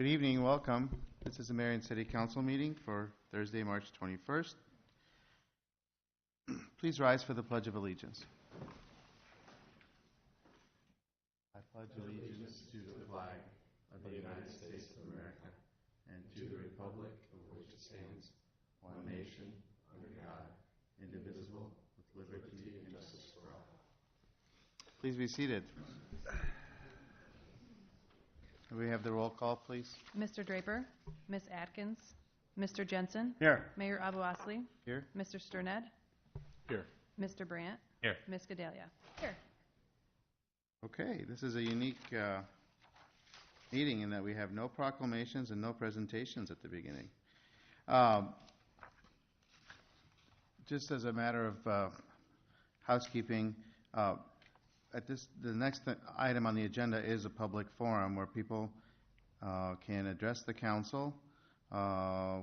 Good evening, welcome. This is the Marion City Council meeting for Thursday, March 21st. Please rise for the Pledge of Allegiance. I pledge allegiance to the flag of the United States of America and to the republic for which it stands, one nation, under God, indivisible, with liberty and justice for all. Please be seated. We have the roll call, please. Mr. Draper, Ms. Atkins, Mr. Jensen. Here. Mayor Abu-Asli. Here. Mr. Sterned. Here. Mr. Brandt. Here. Ms. Gedalia. Here. Okay, this is a unique meeting in that we have no proclamations and no presentations at the beginning. Just as a matter of housekeeping, the next item on the agenda is a public forum where people can address the council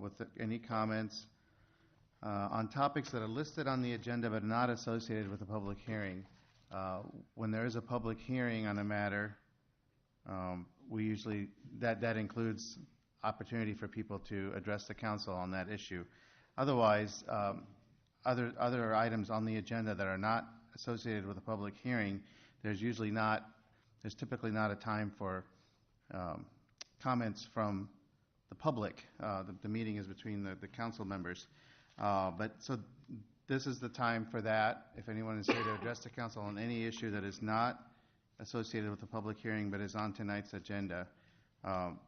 with any comments on topics that are listed on the agenda but not associated with a public hearing. When there is a public hearing on a matter, we usually, that includes opportunity for people to address the council on that issue. Otherwise, other items on the agenda that are not associated with a public hearing, there's typically not a time for comments from the public. The meeting is between the council members. So this is the time for that. If anyone is here to address the council on any issue that is not associated with a public hearing but is on tonight's agenda,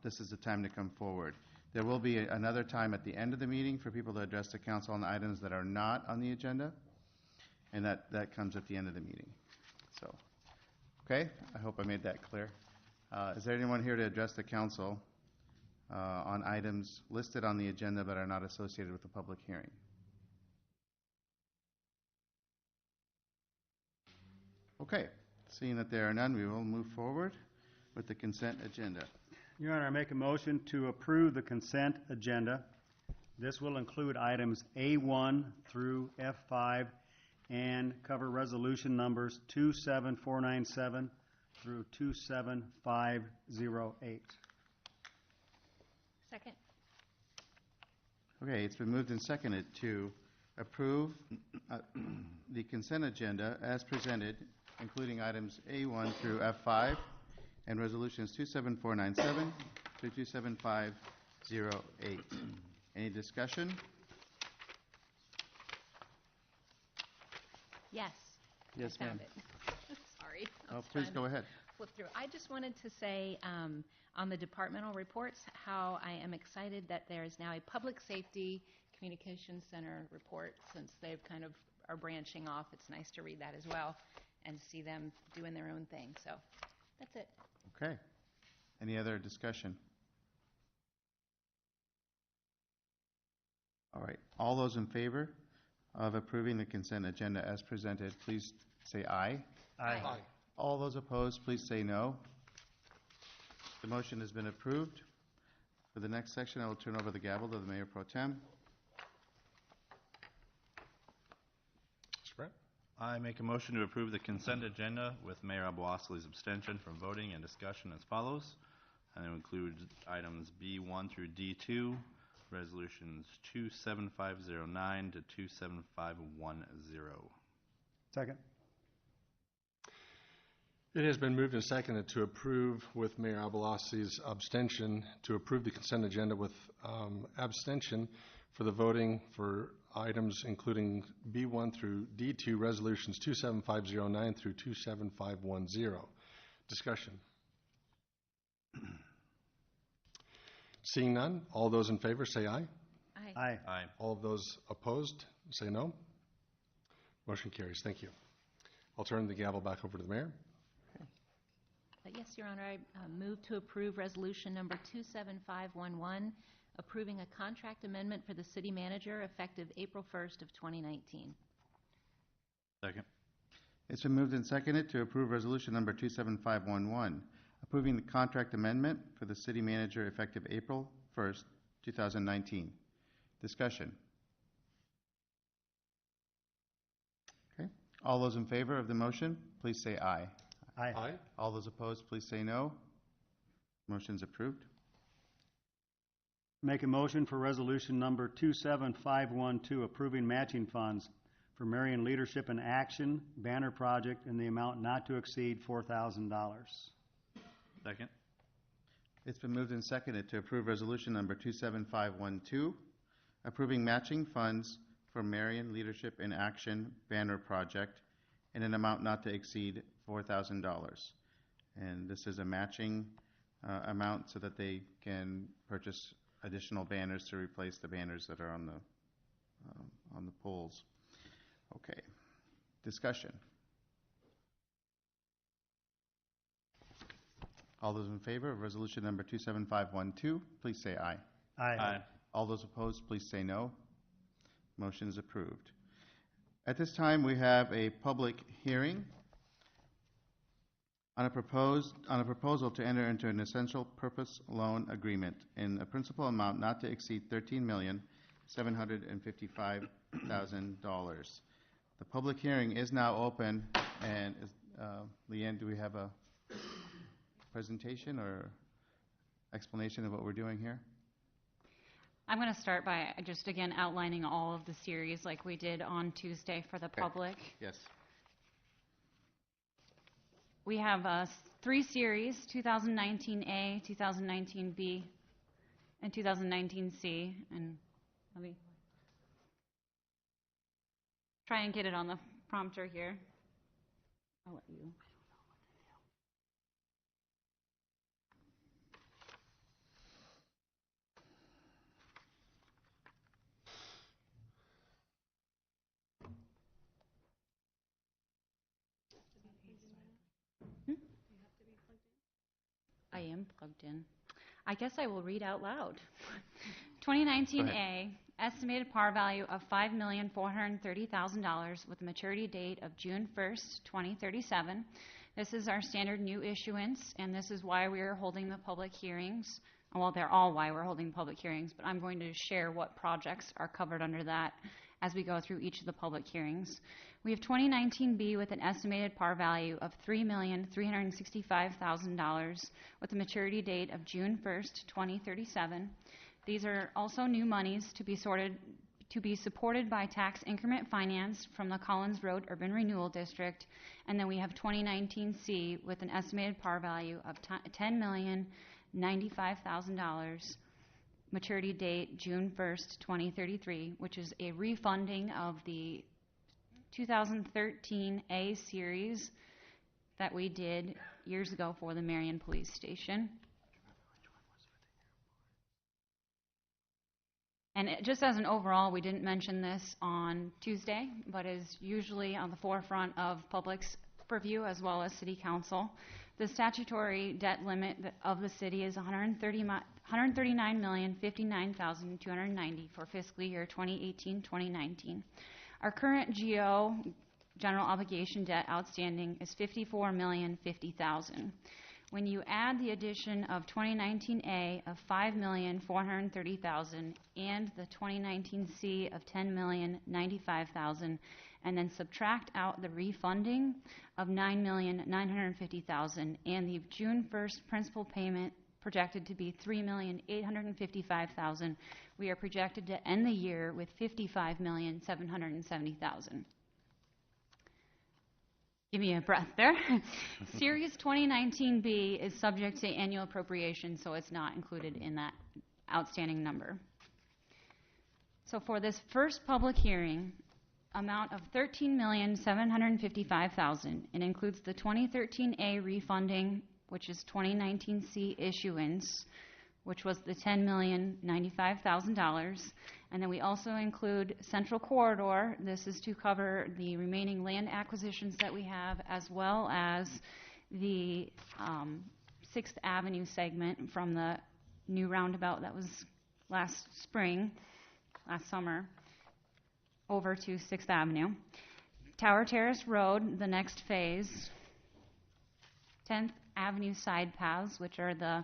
this is the time to come forward. There will be another time at the end of the meeting for people to address the council on items that are not on the agenda, and that comes at the end of the meeting. So, okay, I hope I made that clear. Is there anyone here to address the council on items listed on the agenda but are not associated with the public hearing? Okay, seeing that there are none, we will move forward with the consent agenda. Your Honor, I make a motion to approve the consent agenda. This will include items A1 through F5 and cover resolution numbers 27497 through 27508. Second. Okay, it's been moved and seconded to approve the consent agenda as presented, including items A1 through F5 and resolutions 27497 through 27508. Any discussion? Yes. Yes, I ma'am. found it. Sorry. Please go ahead. Flip through. I just wanted to say on the departmental reports how I am excited that there is now a public safety communications center report since they've kind of are branching off. It's nice to read that as well and see them doing their own thing. So that's it. Okay. Any other discussion? All right. All those in favor of approving the consent agenda as presented, please say aye. Aye. Aye. All those opposed, please say no. The motion has been approved. For the next section, I will turn over the gavel to the Mayor Pro Tem. Mr. Brandt? I make a motion to approve the consent agenda with Mayor Abu-Asli's abstention from voting and discussion as follows. And it includes items B1 through D2, resolutions 27509 to 27510. Second. It has been moved and seconded to approve with Mayor Abu-Asli's abstention to approve the consent agenda with abstention for the voting for items including B1 through D2, resolutions 27509 through 27510. Discussion. Seeing none, all those in favor say aye. Aye. Aye. Aye. All of those opposed say no. Motion carries. Thank you. I'll turn the gavel back over to the Mayor. Yes, Your Honor, I move to approve resolution number 27511, approving a contract amendment for the city manager effective April 1st of 2019. Second. It's been moved and seconded to approve resolution number 27511, approving the contract amendment for the city manager effective April 1st, 2019. Discussion. Okay. All those in favor of the motion, please say aye. Aye. Aye. All those opposed, please say no. Motion's approved. Make a motion for resolution number 27512, approving matching funds for Marion Leadership in Action banner project in the amount not to exceed $4,000. Second. It's been moved and seconded to approve resolution number 27512, approving matching funds for Marion Leadership in Action banner project in an amount not to exceed $4,000. And this is a matching amount so that they can purchase additional banners to replace the banners that are on the poles. Okay. Discussion. All those in favor of resolution number 27512, please say aye. Aye. All those opposed, please say no. Motion is approved. At this time, we have a public hearing on a proposal to enter into an essential purpose loan agreement in a principal amount not to exceed $13,755,000. The public hearing is now open, and Leanne, do we have a presentation or explanation of what we're doing here? I'm going to start by just again outlining all of the series like we did on Tuesday for the public. Yes. We have 3 series, 2019A, 2019B, and 2019C. And let me try and get it on the prompter here. I'll let you. I am plugged in. I guess I will read out loud. 2019A, estimated par value of $5,430,000 with a maturity date of June 1st, 2037. This is our standard new issuance, and this is why we are holding the public hearings. Well, they're all why we're holding public hearings, but I'm going to share what projects are covered under that as we go through each of the public hearings. We have 2019B with an estimated par value of $3,365,000 with a maturity date of June 1st, 2037. These are also new monies to be supported by tax increment finance from the Collins Road Urban Renewal District. And then we have 2019C with an estimated par value of $10,095,000. Maturity date June 1st, 2033, which is a refunding of the 2013 A series that we did years ago for the Marion Police Station. And just as an overall, we didn't mention this on Tuesday, but is usually on the forefront of public's purview as well as City Council. The statutory debt limit of the city is $139,059,290 for fiscal year 2018-2019. Our current GO, general obligation debt outstanding, is $54,050,000. When you add the addition of 2019A of $5,430,000 and the 2019C of $10,095,000, and then subtract out the refunding of $9,950,000 and the June 1st principal payment projected to be $3,855,000, we are projected to end the year with $55,770,000. Give me a breath there. Series 2019B is subject to annual appropriation, so it's not included in that outstanding number. So for this first public hearing, amount of $13,755,000. It includes the 2013A refunding, which is 2019C issuance, which was the $10,095,000. And then we also include Central Corridor. This is to cover the remaining land acquisitions that we have, as well as the 6th Avenue segment from the new roundabout that was last summer, over to 6th Avenue. Tower Terrace Road, the next phase. 10th Avenue side paths, which are the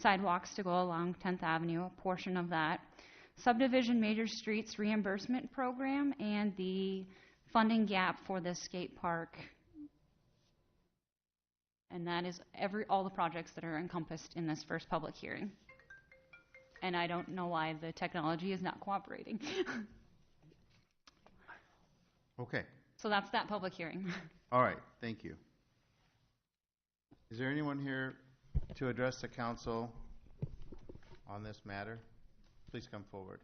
sidewalks to go along 10th Avenue, a portion of that. Subdivision Major Streets Reimbursement Program, and the funding gap for the skate park. And that is all the projects that are encompassed in this first public hearing. and I don't know why the technology is not cooperating. Okay, So that's that public hearing. all right, thank you. Is there anyone here to address the council on this matter? Please come forward.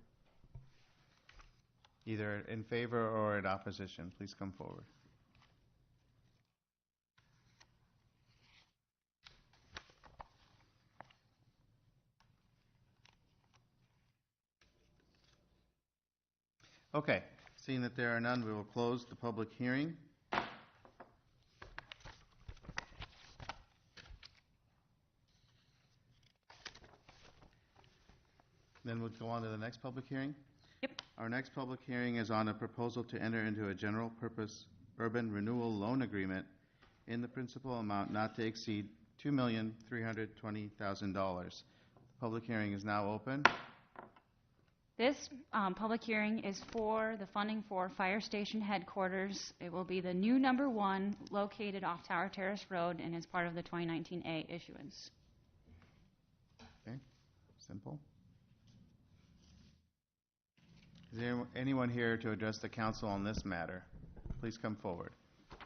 Either in favor or in opposition, please come forward. Okay, seeing that there are none, we will close the public hearing. Then we'll go on to the next public hearing. Yep. Our next public hearing is on a proposal to enter into a general purpose urban renewal loan agreement in the principal amount not to exceed $2,320,000. The public hearing is now open. This public hearing is for the funding for Fire Station Headquarters. It will be the new number 1 located off Tower Terrace Road and is part of the 2019A issuance. Okay, simple. Is there anyone here to address the council on this matter? Please come forward,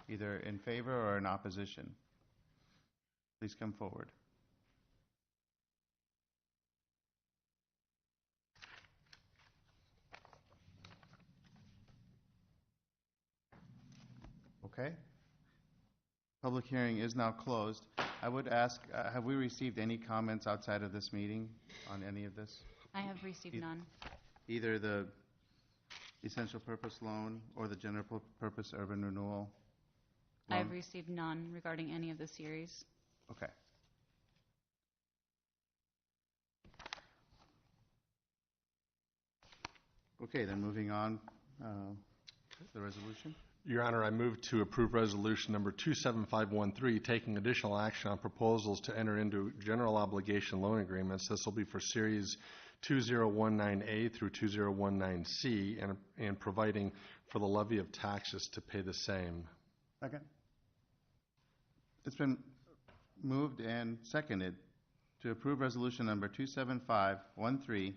either in favor or in opposition. Please come forward. Okay. Public hearing is now closed. I would ask, have we received any comments outside of this meeting on any of this? I have received none. Either the essential purpose loan or the general purpose urban renewal I have loan? received none regarding any of the series. Okay. Okay, then moving on, the resolution. Your Honor, I move to approve resolution number 27513, taking additional action on proposals to enter into general obligation loan agreements. This will be for Series 2019A through 2019C and providing for the levy of taxes to pay the same. Second? It's been moved and seconded to approve resolution number 27513,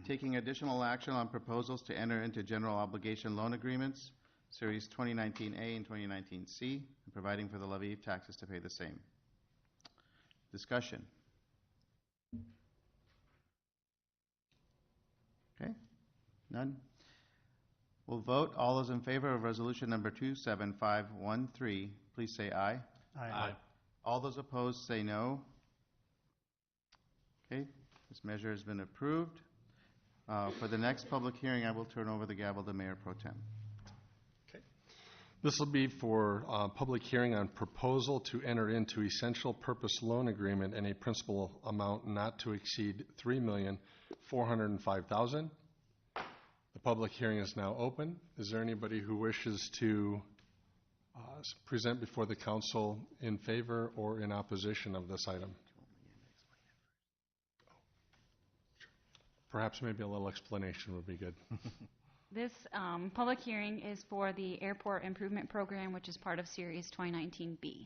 taking additional action on proposals to enter into general obligation loan agreements, Series 2019A and 2019C, and providing for the levy of taxes to pay the same. Discussion. Okay, none? We'll vote. All those in favor of resolution number 27513, please say aye. Aye. All those opposed say no. Okay, this measure has been approved. For the next public hearing, I will turn over the gavel to Mayor Pro Tem. This will be for public hearing on proposal to enter into essential purpose loan agreement in a principal amount not to exceed $3,405,000. The public hearing is now open. Is there anybody who wishes to present before the council in favor or in opposition of this item? Perhaps maybe a little explanation would be good. This public hearing is for the Airport Improvement Program, which is part of Series 2019B.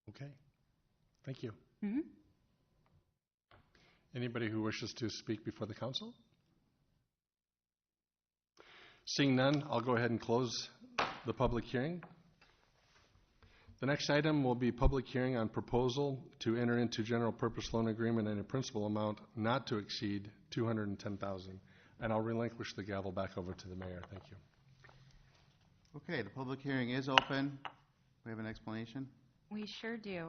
Okay. Thank you. Mm-hmm. Anybody who wishes to speak before the council? Seeing none, I'll go ahead and close the public hearing. The next item will be public hearing on proposal to enter into general purpose loan agreement in a principal amount not to exceed $210,000. And I'll relinquish the gavel back over to the mayor. Thank you. Okay, the public hearing is open. We have an explanation? We sure do.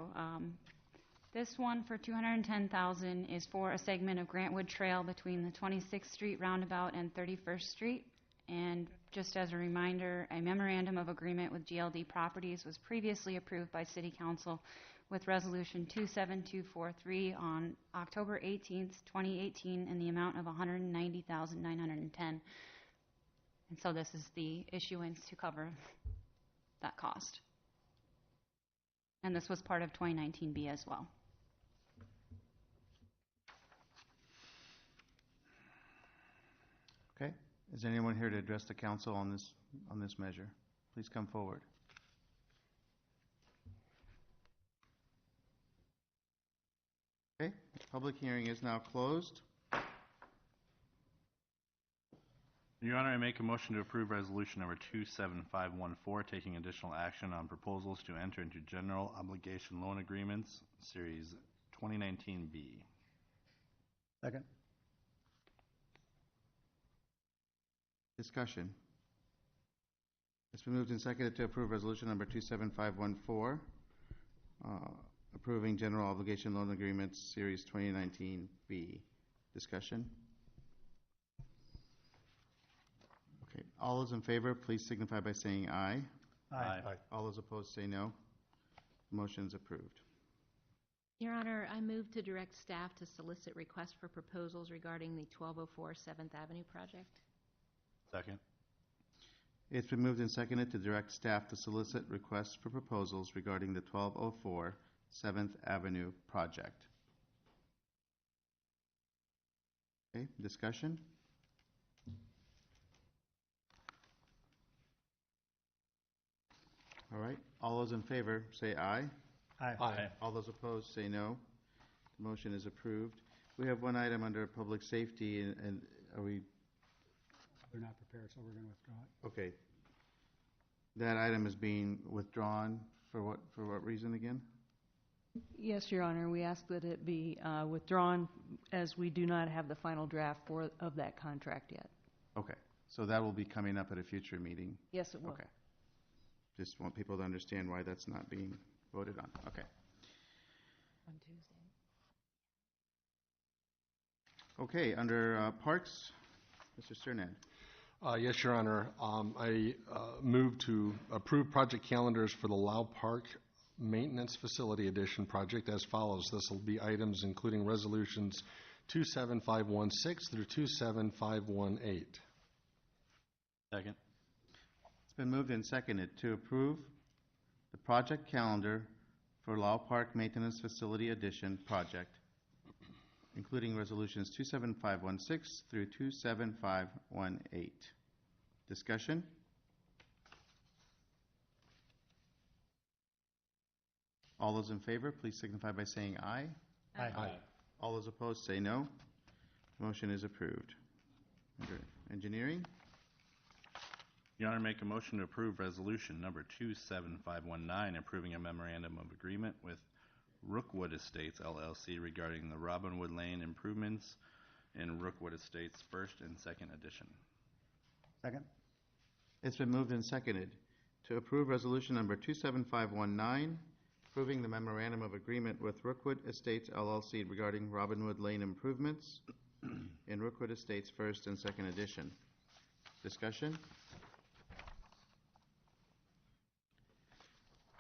This one for $210,000 is for a segment of Grantwood Trail between the 26th Street roundabout and 31st Street. And just as a reminder, a memorandum of agreement with GLD Properties was previously approved by City Council with Resolution 27243 on October 18th, 2018, in the amount of $190,910. And so this is the issuance to cover that cost. And this was part of 2019B as well. Okay. Is there anyone here to address the council on this measure? Please come forward. Okay, public hearing is now closed. Your Honor, I make a motion to approve resolution number 27514, taking additional action on proposals to enter into general obligation loan agreements, Series 2019B. Second. Discussion. It's been moved and seconded to approve resolution number 27514, approving general obligation loan agreements, Series 2019B. Discussion. Okay, all those in favor, please signify by saying aye. Aye. All those opposed say no. Motion is approved. Your Honor, I move to direct staff to solicit requests for proposals regarding the 1204 7th Avenue project. Second. It's been moved and seconded to direct staff to solicit requests for proposals regarding the 1204 7th Avenue project. Okay, discussion? All right, all those in favor say aye. Aye. All those opposed say no. The motion is approved. We have one item under public safety, and are we, They're not prepared, so we're going to withdraw it. okay. That item is being withdrawn for what reason again? Yes, Your Honor, we ask that it be withdrawn as we do not have the final draft of that contract yet. Okay, so that will be coming up at a future meeting. Yes, it will. Okay. Just want people to understand why that's not being voted on. Okay. On Tuesday. Okay, under Parks, Mr. Sternad. Yes, Your Honor. I move to approve project calendars for the Lau Park Maintenance Facility Addition project as follows. This will be items including resolutions 27516 through 27518. Second. It's been moved and seconded to approve the project calendar for Lau Park Maintenance Facility Addition project, including resolutions 27516 through 27518. Discussion? All those in favor, please signify by saying aye. Aye. All those opposed say no. Motion is approved. Under engineering, Your Honor, make a motion to approve resolution number 27519, approving a memorandum of agreement with Rookwood Estates LLC regarding the Robinwood Lane improvements in Rookwood Estates First and Second Edition. Second. it's been moved and seconded to approve resolution number 27519, approving the memorandum of agreement with Rookwood Estates LLC regarding Robinwood Lane improvements in Rookwood Estates First and Second Edition. Discussion?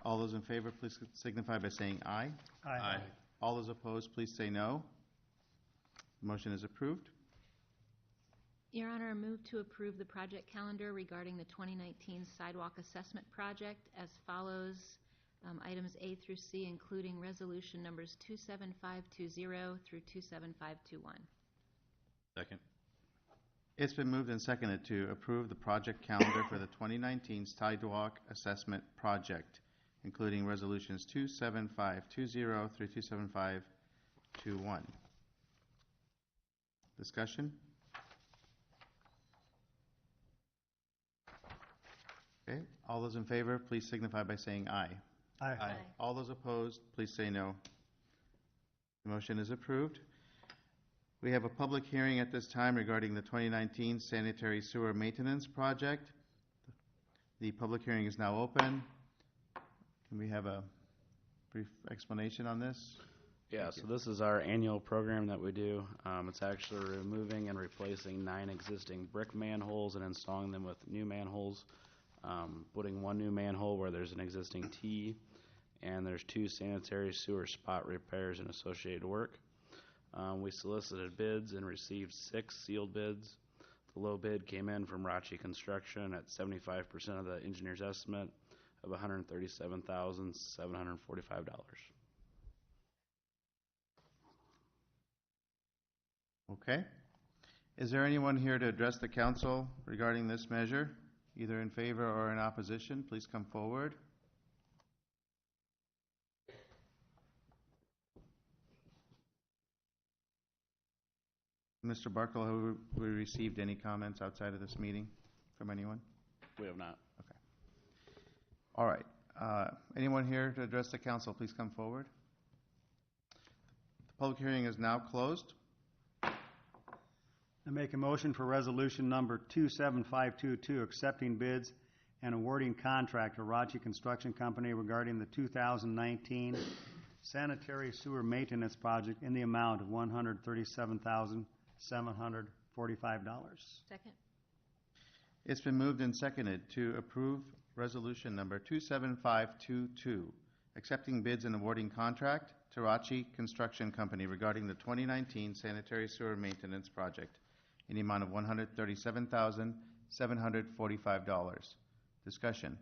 All those in favor, please signify by saying aye. Aye. All those opposed, please say no. Motion is approved. Your Honor, I move to approve the project calendar regarding the 2019 sidewalk assessment project as follows. Items A through C, including resolution numbers 27520 through 27521. Second. It's been moved and seconded to approve the project calendar for the 2019 sidewalk assessment project, including resolutions 27520 through 27521. Discussion? Okay, all those in favor, please signify by saying aye. Aye. All those opposed, please say no. The motion is approved. We have a public hearing at this time regarding the 2019 sanitary sewer maintenance project. The public hearing is now open. Can we have a brief explanation on this? Yeah, so this is our annual program that we do. It's actually removing and replacing 9 existing brick manholes and installing them with new manholes, putting 1 new manhole where there's an existing T, and there's 2 sanitary sewer spot repairs and associated work. We solicited bids and received 6 sealed bids. The low bid came in from Rachi Construction at 75% of the engineer's estimate of $137,745. Okay. Is there anyone here to address the council regarding this measure, either in favor or in opposition? Please come forward. Mr. Barkle, have we received any comments outside of this meeting from anyone? We have not. All right. Anyone here to address the council, please come forward. The public hearing is now closed. I make a motion for resolution number 27522, accepting bids and awarding contract to Rachi Construction Company regarding the 2019 sanitary sewer maintenance project in the amount of $137,745. Second? It's been moved and seconded to approve resolution number 27522, accepting bids and awarding contract to Rachi Construction Company regarding the 2019 sanitary sewer maintenance project in the amount of $137,745. Discussion.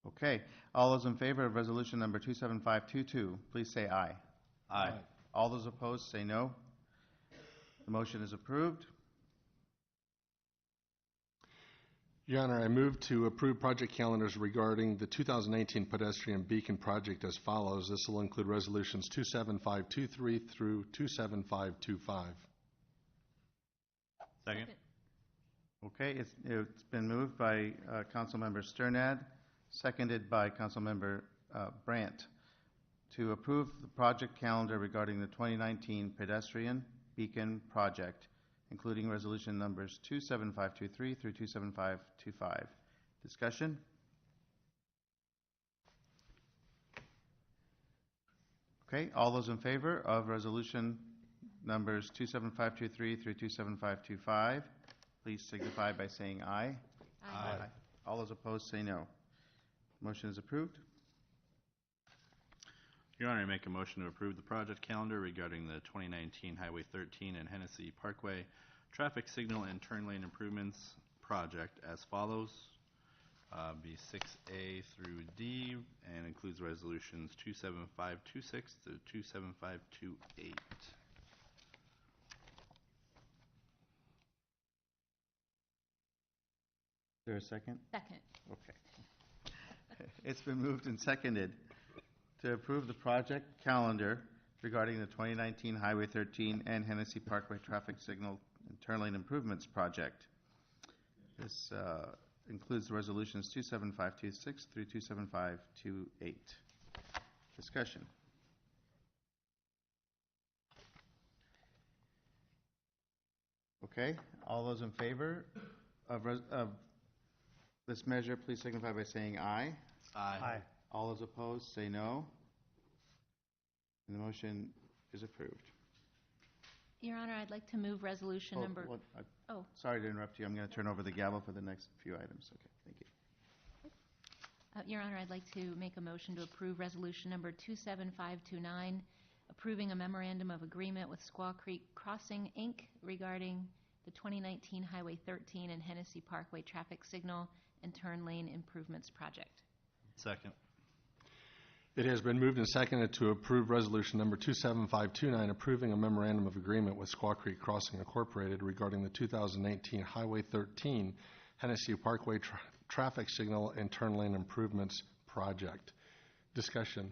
Okay. All those in favor of resolution number 27522, please say aye. Aye. All those opposed, say no. The motion is approved. Your Honor, I move to approve project calendars regarding the 2019 pedestrian beacon project as follows. This will include resolutions 27523 through 27525. Second? Okay, it's been moved by Councilmember Sternad, seconded by Councilmember Brandt, to approve the project calendar regarding the 2019 pedestrian beacon project, including resolution numbers 27523 through 27525. Discussion? Okay, all those in favor of resolution numbers 27523 through 27525, please signify by saying aye. Aye. All those opposed say no. Motion is approved. Your Honor, I make a motion to approve the project calendar regarding the 2019 Highway 13 and Hennessy Parkway traffic signal and turn lane improvements project as follows. Be 6A through D and includes resolutions 27526 to 27528. Is there a second? Second. Okay. It's been moved and seconded to approve the project calendar regarding the 2019 Highway 13 and Hennessy Parkway traffic signal and turn lane improvements project. This includes the resolutions 27526 through 27528. Discussion. Okay, all those in favor of this measure, please signify by saying aye. Aye. All those opposed, say no. And the motion is approved. Your Honor, I'd like to move resolution number... Oh. Sorry to interrupt you. I'm going to turn over the gavel for the next few items. Okay, thank you. Your Honor, I'd like to make a motion to approve resolution number 27529, approving a memorandum of agreement with Squaw Creek Crossing, Inc. regarding the 2019 Highway 13 and Hennessy Parkway traffic signal and turn lane improvements project. Second? It has been moved and seconded to approve resolution number 27529, approving a memorandum of agreement with Squaw Creek Crossing Incorporated regarding the 2019 Highway 13 Hennessy Parkway traffic signal and turn lane improvements project. Discussion.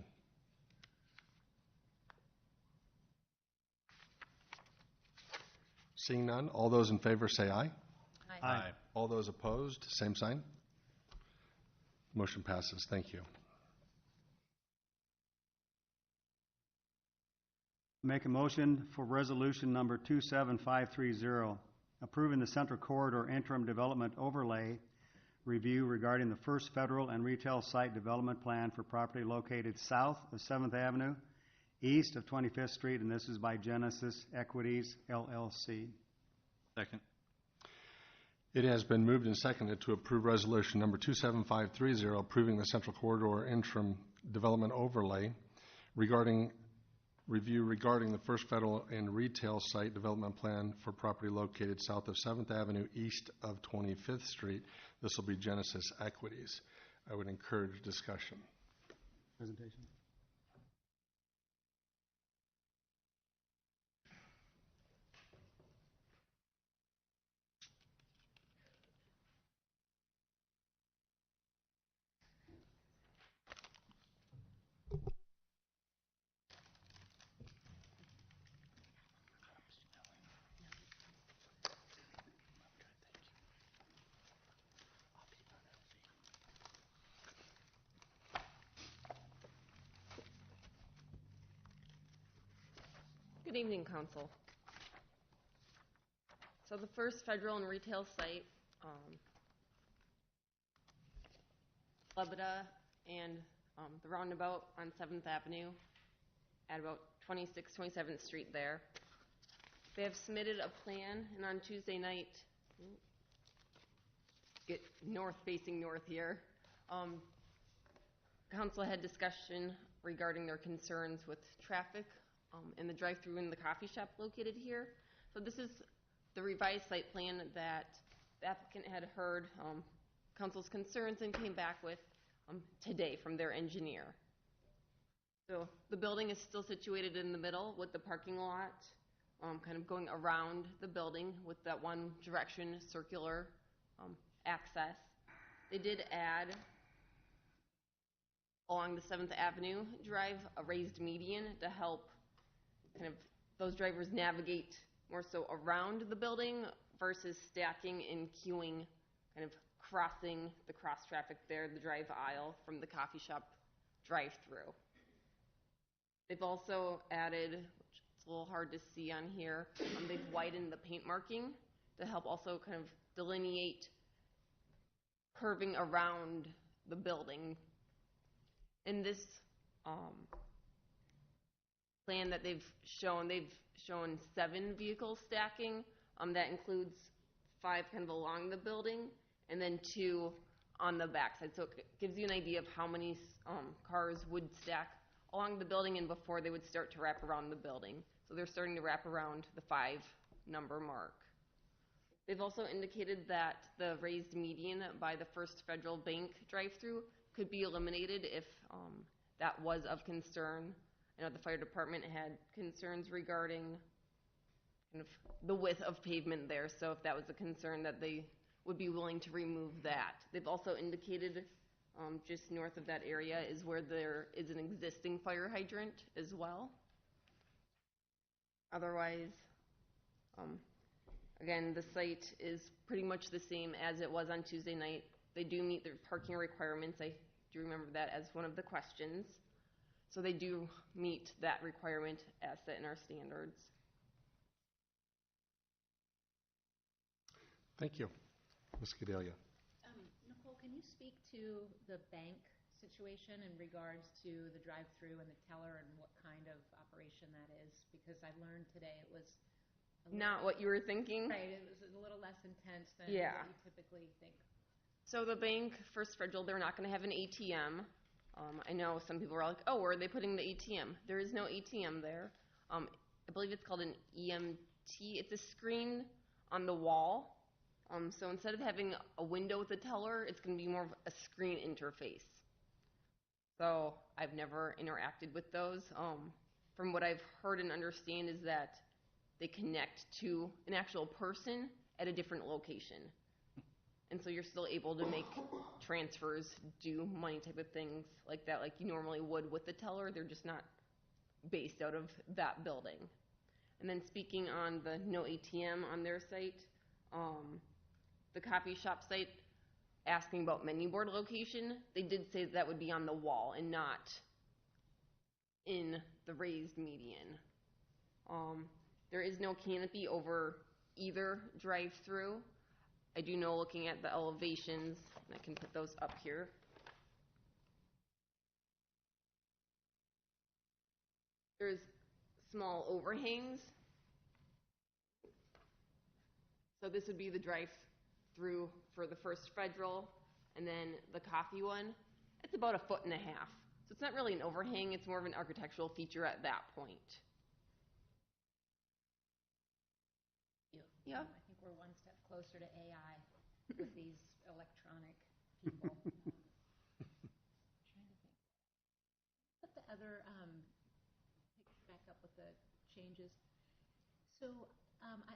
Seeing none, all those in favor say aye. Aye. All those opposed, same sign. Motion passes. Thank you. Make a motion for resolution number 27530, approving the Central Corridor Interim Development Overlay Review regarding the first federal and retail site development plan for property located south of 7th Avenue, east of 25th Street, and this is by Genesis Equities, LLC. Second? It has been moved and seconded to approve resolution number 27530, approving the Central Corridor Interim Development Overlay review regarding the first federal and retail site development plan for property located south of 7th Avenue, east of 25th Street. This will be Genesis Equities. I would encourage discussion. Presentation. Good evening, Council. So the first federal and retail site, Lebeda and the roundabout on 7th Avenue at about 26th, 27th Street there. They have submitted a plan, and on Tuesday night, get north, facing north here, Council had discussion regarding their concerns with traffic in the drive-through in the coffee shop located here. So this is the revised site plan that the applicant had heard Council's concerns and came back with today from their engineer. So the building is still situated in the middle with the parking lot kind of going around the building with that one direction circular access. They did add along the 7th Avenue drive a raised median to help kind of those drivers navigate more so around the building versus stacking and queuing, kind of crossing the cross traffic there, the drive aisle from the coffee shop drive-through. They've also added, which it's a little hard to see on here, they've widened the paint marking to help also kind of delineate curving around the building. In this plan that they've shown 7 vehicles stacking. That includes 5 kind of along the building and then 2 on the backside. So it gives you an idea of how many cars would stack along the building and before they would start to wrap around the building. So they're starting to wrap around the 5 number mark. They've also indicated that the raised median by the First Federal Bank drive-through could be eliminated if that was of concern. I know the fire department had concerns regarding kind of the width of pavement there, so if that was a concern that they would be willing to remove that. They've also indicated just north of that area is where there is an existing fire hydrant as well. Otherwise, again, the site is pretty much the same as it was on Tuesday night. They do meet their parking requirements. I do remember that as one of the questions. So they do meet that requirement as set in our standards. Thank you. Ms. Cadelia. Nicole, can you speak to the bank situation in regards to the drive-through and the teller and what kind of operation that is? Because I learned today it was not what you were thinking. Right, it was a little less intense than what you typically think. So the bank, First Federal, they're not going to have an ATM. I know some people are like, oh, where are they putting the ATM? There is no ATM there. I believe it's called an EMT. It's a screen on the wall. So instead of having a window with a teller, it's going to be more of a screen interface. So I've never interacted with those. From what I've heard and understand is that they connect to an actual person at a different location. And so you're still able to make transfers, do money type of things like that, like you normally would with the teller. They're just not based out of that building. And then speaking on the no ATM on their site, the coffee shop site, asking about menu board location, they did say that would be on the wall and not in the raised median. There is no canopy over either drive-through. I do know, looking at the elevations, and I can put those up here. There's small overhangs. So this would be the drive-through for the First Federal, and then the coffee one. It's about 1.5 feet. So it's not really an overhang, it's more of an architectural feature at that point. Yeah. I think we're one step closer to AI with these electronic people. Trying to think. Put the other, pick back up with the changes. So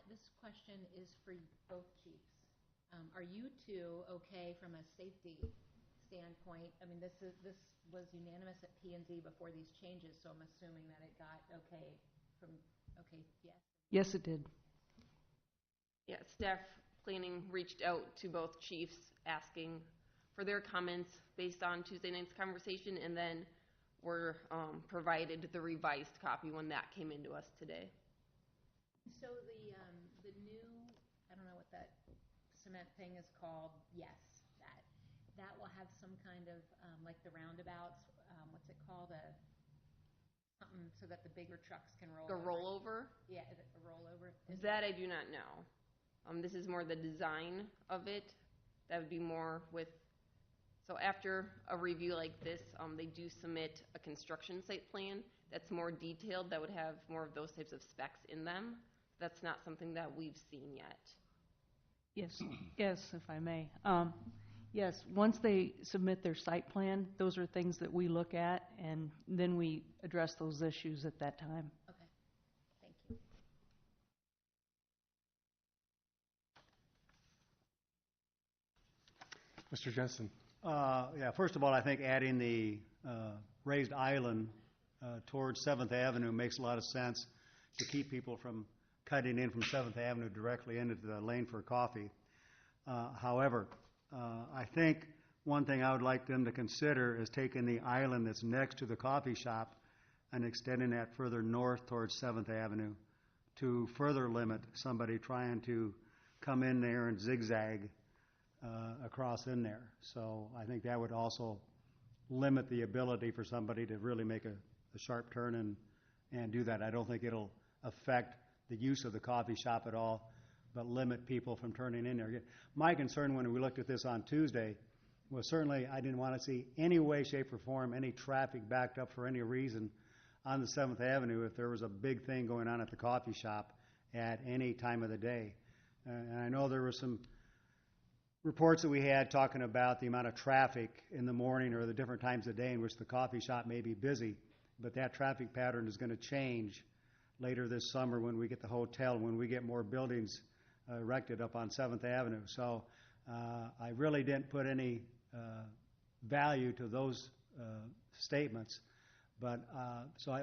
this question is for both chiefs. Are you two okay from a safety standpoint? I mean, this was unanimous at P&Z before these changes, so I'm assuming that it got okay, yes. Yes, it did. Yeah, staff planning reached out to both chiefs asking for their comments based on Tuesday night's conversation, and then were provided the revised copy when that came into us today. So the new, I don't know what that cement thing is called, yes, that will have some kind of, like the roundabouts, what's it called, something so that the bigger trucks can roll A over. rollover? Yeah, is it a rollover? That I do not know. This is more the design of it. That would be more with, so after a review like this, they do submit a construction site plan that's more detailed, that would have more of those types of specs in them. That's not something that we've seen yet. Yes, yes, if I may. Yes, once they submit their site plan, those are things that we look at, and then we address those issues at that time. Okay, thank you. Mr. Jensen? Yeah, first of all, I think adding the raised island towards 7th Avenue makes a lot of sense to keep people from cutting in from 7th Avenue directly into the lane for coffee. However, I think one thing I would like them to consider is taking the island that's next to the coffee shop and extending that further north towards 7th Avenue to further limit somebody trying to come in there and zigzag across in there. So I think that would also limit the ability for somebody to really make a sharp turn and do that. I don't think it'll affect the use of the coffee shop at all, but limit people from turning in there. My concern when we looked at this on Tuesday was certainly I didn't want to see any way, shape, or form any traffic backed up for any reason on the 7th Avenue if there was a big thing going on at the coffee shop at any time of the day. And I know there were some reports that we had talking about the amount of traffic in the morning or the different times of day in which the coffee shop may be busy, but that traffic pattern is going to change later this summer when we get the hotel, when we get more buildings erected up on 7th Avenue. So I really didn't put any value to those statements. But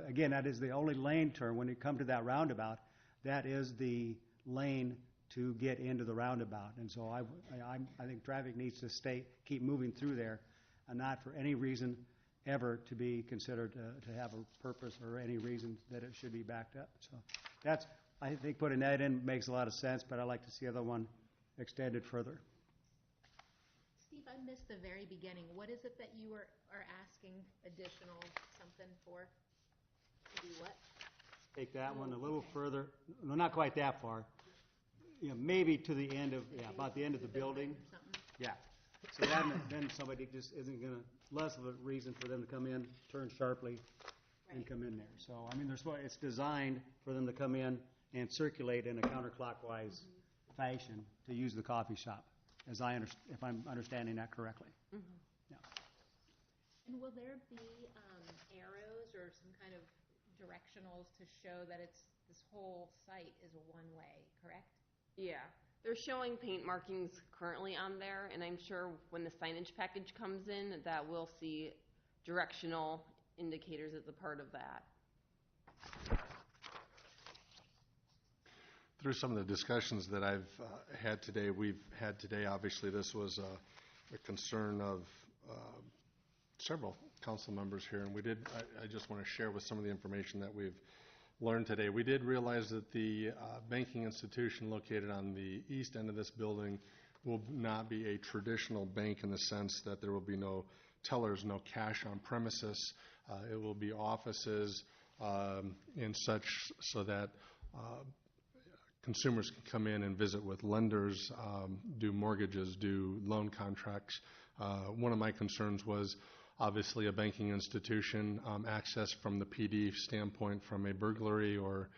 again, that is the only lane turn. When you come to that roundabout, that is the lane to get into the roundabout. And so I think traffic needs to keep moving through there, and not for any reason ever to be considered to have a purpose or any reason that it should be backed up. So that's, I think putting that in makes a lot of sense, but I'd like to see the other one extended further. Steve, I missed the very beginning. What is it that you are asking additional something for? To do what? Take that one a Oh, little okay. further, no, not quite that far. Maybe to the end of, about the end of the building. Or something? Yeah. So then somebody just isn't going to, less of a reason for them to come in, turn sharply, and Right. come in there. So, I mean, it's designed for them to come in and circulate in a counterclockwise fashion to use the coffee shop, if I'm understanding that correctly. Mm-hmm. Yeah. And will there be arrows or some kind of directionals to show that this whole site is a one-way, correct? Yeah. They're showing paint markings currently on there, and I'm sure when the signage package comes in that we'll see directional indicators as a part of that. Through some of the discussions that I've we've had today, obviously this was a concern of several council members here, and I just want to share with some of the information that we've learned today. We did realize that the banking institution located on the east end of this building will not be a traditional bank in the sense that there will be no tellers, no cash on premises. It will be offices and such so that consumers can come in and visit with lenders, do mortgages, do loan contracts. One of my concerns was obviously a banking institution, access from the PD standpoint from a burglary or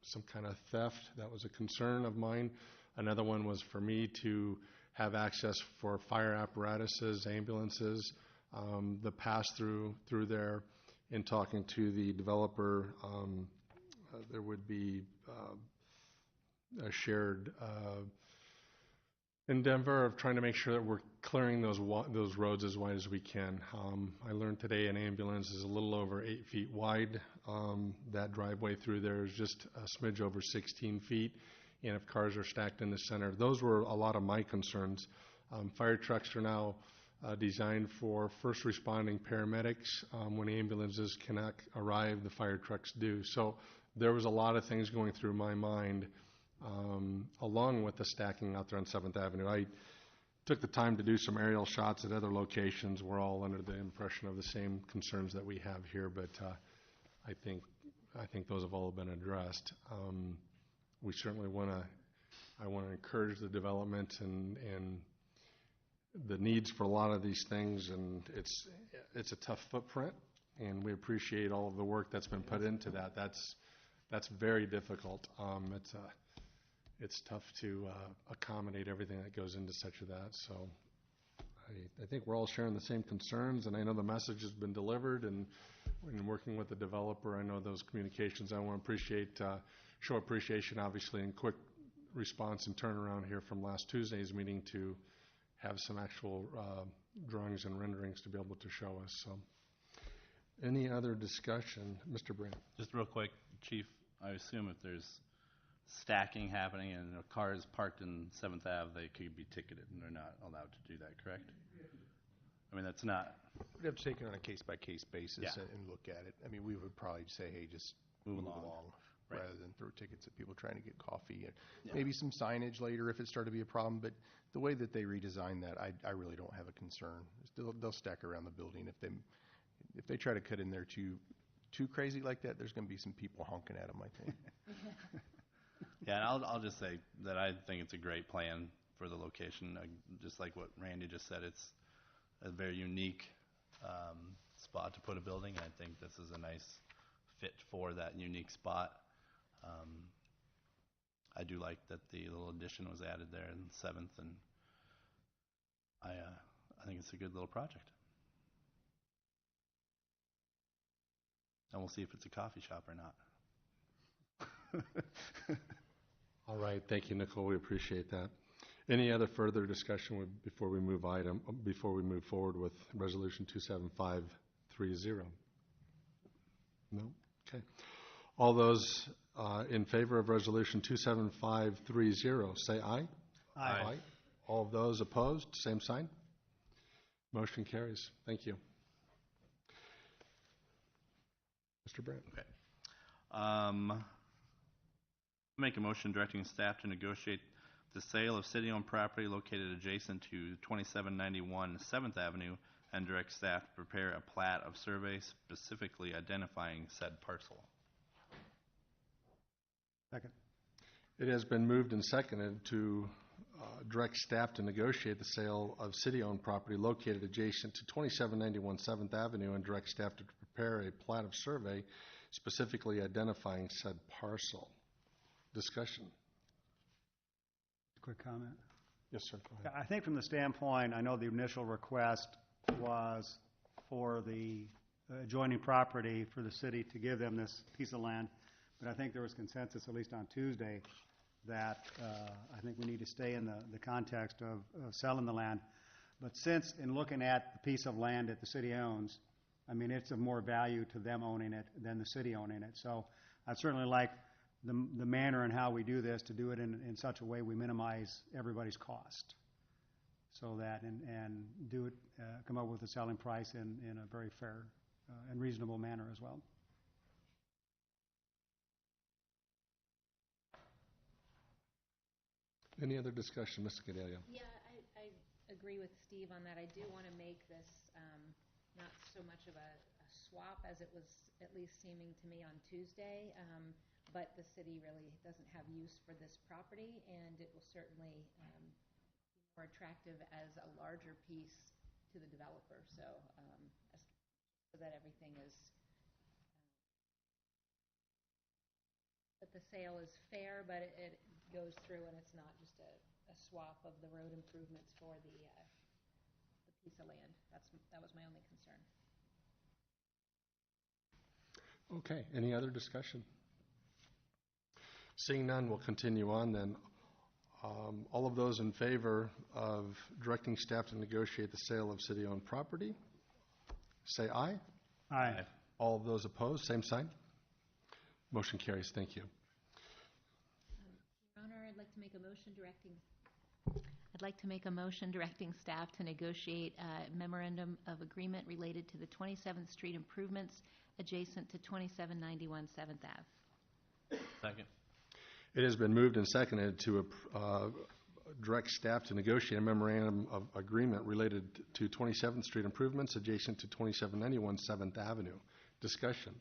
some kind of theft. That was a concern of mine. Another one was for me to have access for fire apparatuses, ambulances, the pass-through through there. In talking to the developer, there would be a shared endeavor of trying to make sure that we're clearing those roads as wide as we can. I learned today an ambulance is a little over 8 feet wide. That driveway through there is just a smidge over 16 feet. And if cars are stacked in the center, those were a lot of my concerns. Fire trucks are now designed for first responding paramedics. When ambulances cannot arrive, the fire trucks do. So there was a lot of things going through my mind, along with the stacking out there on 7th Avenue. I took the time to do some aerial shots at other locations. We're all under the impression of the same concerns that we have here, but I think those have all been addressed. We certainly I want to encourage the development and the needs for a lot of these things, and it's a tough footprint, and we appreciate all of the work that's been put into that. That's very difficult. It's tough to accommodate everything that goes into such of that. So I think we're all sharing the same concerns, and I know the message has been delivered. And in working with the developer, I know those communications. I want to show appreciation, obviously, and quick response and turnaround here from last Tuesday's meeting to have some actual drawings and renderings to be able to show us. So, any other discussion, Mr. Brandt? Just real quick, Chief, I assume if there's stacking happening and a car is parked in 7th Ave, they could be ticketed, and they're not allowed to do that, correct? I mean, that's not... We'd have to take it on a case-by-case basis Yeah. and look at it. I mean, we would probably say, hey, just move along. Right. Rather than throw tickets at people trying to get coffee. And Yeah. maybe some signage later if it started to be a problem. But the way that they redesigned that, I really don't have a concern. They'll stack around the building. If they try to cut in there too crazy like that, there's going to be some people honking at them, I think. Yeah, and I'll just say that I think it's a great plan for the location. Just like what Randy just said, it's a very unique spot to put a building, and I think this is a nice fit for that unique spot. I do like that the little addition was added there in 7th, and I think it's a good little project. And we'll see if it's a coffee shop or not. All right, thank you, Nicole. We appreciate that. Any other further discussion before we move forward with Resolution 27530? No? Okay. All those in favor of Resolution 27530, say aye. Aye. All of those opposed, same sign. Motion carries. Thank you. Mr. Brandt. Okay. Make a motion directing staff to negotiate the sale of city-owned property located adjacent to 2791 7th Avenue and direct staff to prepare a plat of survey specifically identifying said parcel. Second. It has been moved and seconded to direct staff to negotiate the sale of city-owned property located adjacent to 2791 7th Avenue and direct staff to prepare a plat of survey specifically identifying said parcel. Discussion. Quick comment. Yes, sir. Go ahead. I think from the standpoint, I know the initial request was for the adjoining property for the city to give them this piece of land, but I think there was consensus, at least on Tuesday, that I think we need to stay in the context of selling the land. But since, in looking at the piece of land that the city owns, I mean, it's of more value to them owning it than the city owning it. So I'd certainly like the manner in how we do this to do it in such a way we minimize everybody's cost. So that, and do it, come up with a selling price in a very fair and reasonable manner as well. Any other discussion, Mr. Gadelha? Yeah, I agree with Steve on that. I do want to make this not so much of a swap as it was at least seeming to me on Tuesday, but the city really doesn't have use for this property, and it will certainly be more attractive as a larger piece to the developer. So, so that everything is, that the sale is fair, but it goes through and it's not just a swap of the road improvements for the piece of land. That was my only concern. Okay, any other discussion? Seeing none, we'll continue on then. All of those in favor of directing staff to negotiate the sale of city-owned property, say aye. Aye. All of those opposed, same sign. Motion carries. Thank you. Your Honor, I'd like to make a motion directing staff to negotiate a memorandum of agreement related to the 27th Street improvements adjacent to 2791 7th Ave. Second. It has been moved and seconded to direct staff to negotiate a memorandum of agreement related to 27th Street improvements adjacent to 2791 7th Avenue. Discussion.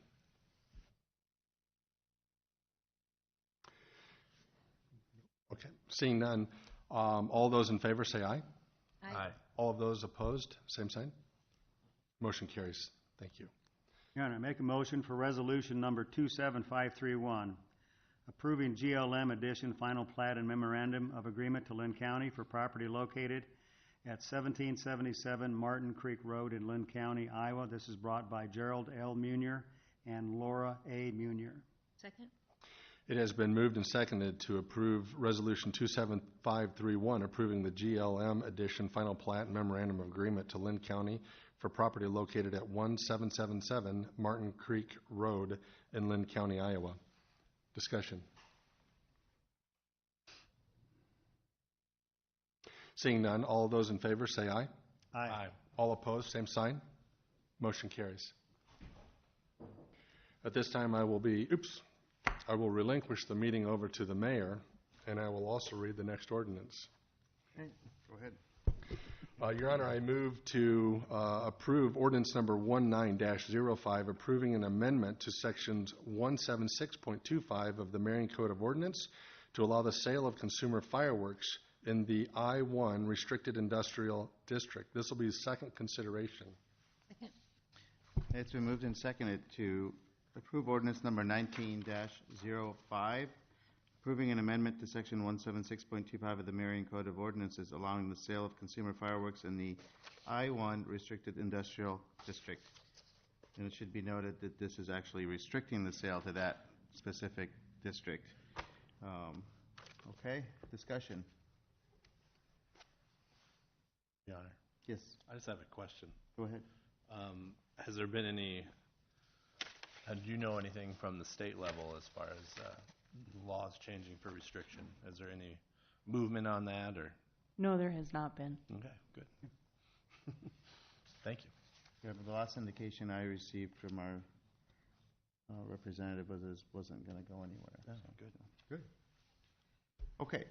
Okay, seeing none, all those in favor say aye. Aye. All of those opposed, same sign. Motion carries. Thank you. Your Honor, I make a motion for resolution number 27531, approving GLM addition final plat and memorandum of agreement to Lynn County for property located at 1777 Martin Creek Road in Lynn County, Iowa. This is brought by Gerald L. Munier and Laura A. Munier. Second? It has been moved and seconded to approve Resolution 27531, approving the GLM addition final plat and memorandum of agreement to Lynn County for property located at 1777 Martin Creek Road in Lynn County, Iowa. Discussion. Seeing none, all those in favor say aye. Aye. All opposed, same sign. Motion carries. At this time, I will relinquish the meeting over to the mayor, and I will also read the next ordinance. Okay, go ahead. Your Honor, I move to approve ordinance number 19-05, approving an amendment to sections 176.25 of the Marion Code of Ordinance to allow the sale of consumer fireworks in the I-1 Restricted Industrial District. This will be the second consideration. Second? It's been moved and seconded to approve ordinance number 19-05, approving an amendment to section 176.25 of the Marion Code of Ordinances, allowing the sale of consumer fireworks in the I-1 Restricted Industrial District. And it should be noted that this is actually restricting the sale to that specific district. Okay, discussion. Your Honor, Yes, I just have a question. go ahead. Has there been any, do you know anything from the state level as far as laws changing for restriction? Is there any movement on that, or? No, there has not been. Okay, good. Thank you. Yeah, but the last indication I received from our representative was this wasn't going to go anywhere. Yeah, so. good. Good. Okay.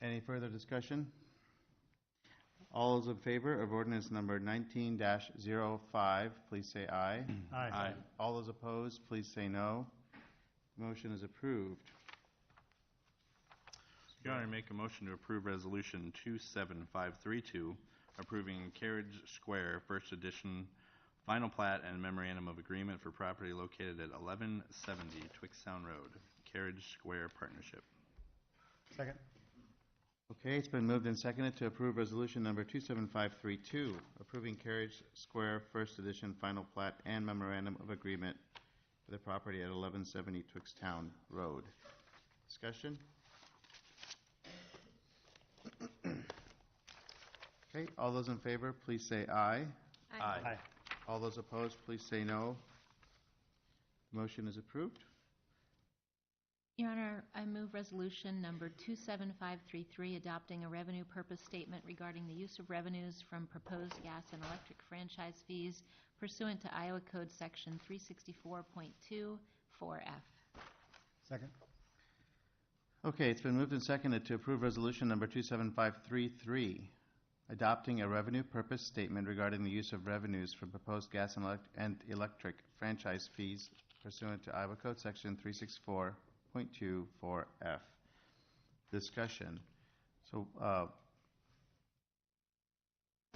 Any further discussion? All those in favor of ordinance number 19-05, please say aye. Aye. All those opposed, please say no. Motion is approved. Your Honor, make a motion to approve resolution 27532, approving Carriage Square First Edition final plat and memorandum of agreement for property located at 1170 Twixtown Road, Carriage Square Partnership. Second. Okay, it's been moved and seconded to approve resolution number 27532, approving Carriage Square First Edition final plat and memorandum of agreement for the property at 1170 Twixtown Road. Discussion? Okay, all those in favor, please say aye. Aye. All those opposed, please say no. Motion is approved. Your Honor, I move resolution number 27533, adopting a revenue purpose statement regarding the use of revenues from proposed gas and electric franchise fees pursuant to Iowa Code Section 364.2 4F. Second. Okay, it's been moved and seconded to approve resolution number 27533, adopting a revenue purpose statement regarding the use of revenues from proposed gas and electric franchise fees pursuant to Iowa Code Section 364.2 4F. Discussion. So,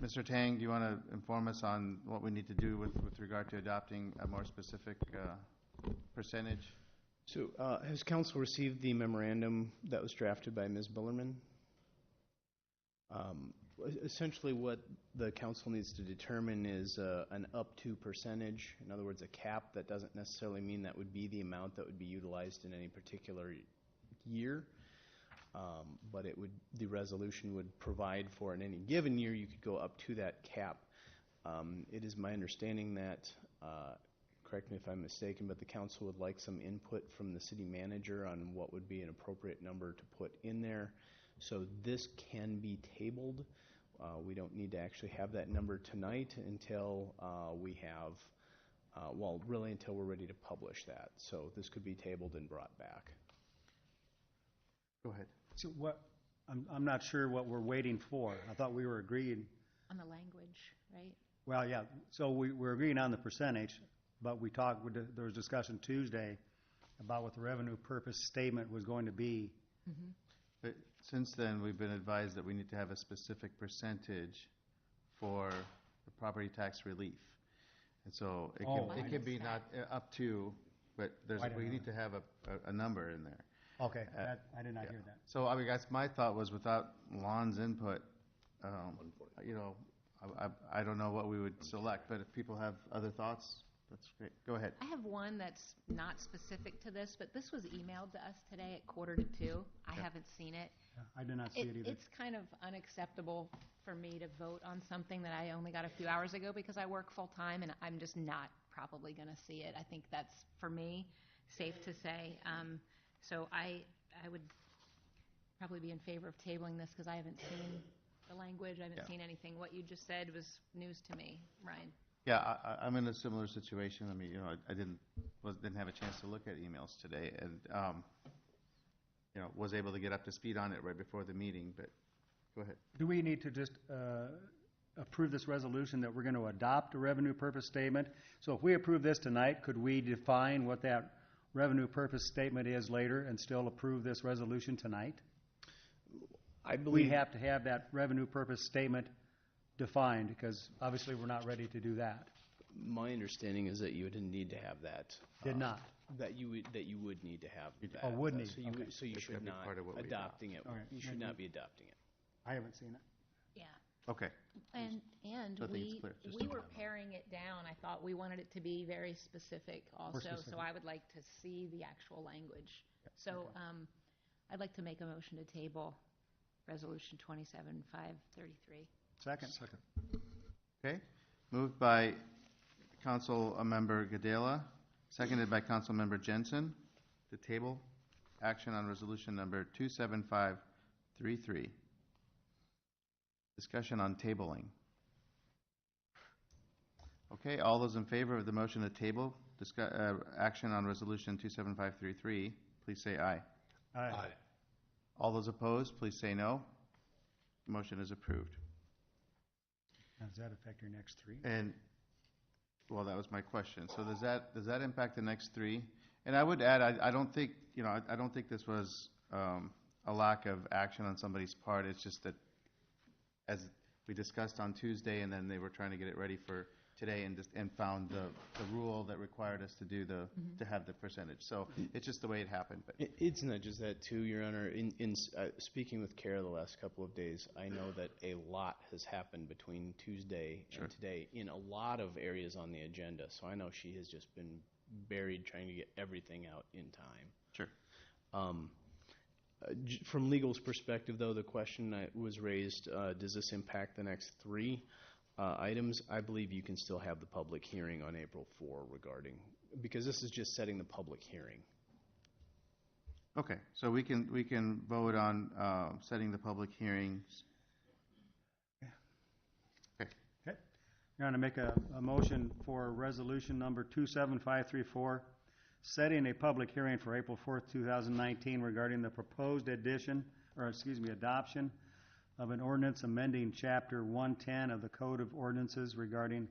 Mr. Tang, do you want to inform us on what we need to do with regard to adopting a more specific percentage? So, has council received the memorandum that was drafted by Ms. Billerman? Essentially, what the council needs to determine is an up to percentage. In other words, a cap. That doesn't necessarily mean that would be the amount that would be utilized in any particular year, but the resolution would provide for in any given year you could go up to that cap. It is my understanding that, correct me if I'm mistaken, but the council would like some input from the city manager on what would be an appropriate number to put in there. So this can be tabled. We don't need to actually have that number tonight until we have well, really until we're ready to publish that. So this could be tabled and brought back. Go ahead. So what, I'm not sure what we're waiting for. I thought we were agreed. On the language, right? Well, yeah, so we're agreeing on the percentage, but there was discussion Tuesday about what the revenue purpose statement was going to be. But since then, we've been advised that we need to have a specific percentage for the property tax relief. And so it can be not up to, but we need to have a number in there. Okay, I did not hear that. So, I mean, guys, my thought was without Lon's input, I don't know what we would select, but if people have other thoughts, that's great. Go ahead. I have one that's not specific to this, but this was emailed to us today at 1:45. I haven't seen it. I did not see it either. It's kind of unacceptable for me to vote on something that I only got a few hours ago because I work full-time, and I'm just not probably going to see it. I think that's, for me, safe to say. So I would probably be in favor of tabling this because I haven't seen the language. I haven't seen anything. What you just said was news to me, Ryan. Yeah, I'm in a similar situation. I mean, I didn't have a chance to look at emails today, and was able to get up to speed on it right before the meeting. But go ahead. Do we need to just approve this resolution that we're going to adopt a revenue purpose statement? So if we approve this tonight, could we define what that revenue purpose statement is later and still approve this resolution tonight? I believe We have to have that revenue purpose statement defined, because obviously we're not ready to do that. my understanding is that you didn't need to have that. Did not. That you would need to have that. Oh, would need, So you, okay. so you It's should gonna be not part of what we adopting it. All right. You should not be adopting it. I haven't seen it. Yeah. Okay. And So I think it's clear. Just we a were comment. paring it down. I thought we wanted it to be very specific also, specific. so I would like to see the actual language. So I'd like to make a motion to table Resolution 27533. Second. Okay. Moved by Councilmember Gadela, seconded by Councilmember Jensen, to table action on resolution number 27533. Discussion on tabling. Okay, all those in favor of the motion to table action on resolution 27533, please say aye. Aye. All those opposed, please say no. Motion is approved. Now, does that affect your next three? And, well, that was my question. So does that impact the next three? And I would add, I don't think, I don't think this was a lack of action on somebody's part. It's just that, as we discussed on Tuesday, and then they were trying to get it ready for today, and found the rule that required us to do to have the percentage. So it's just the way it happened. But It's not just that too, Your Honor. In speaking with Kara the last couple of days, I know that a lot has happened between Tuesday and today in a lot of areas on the agenda. So I know she has just been buried trying to get everything out in time. Sure. From legal's perspective, though, the question that was raised, does this impact the next three items? I believe you can still have the public hearing on April 4 because this is just setting the public hearing. Okay, so we can vote on setting the public hearings. Okay. Okay. You're going to make a motion for resolution number 27534, setting a public hearing for April 4th, 2019 regarding the proposed adoption of an ordinance amending Chapter 110 of the Code of Ordinances regarding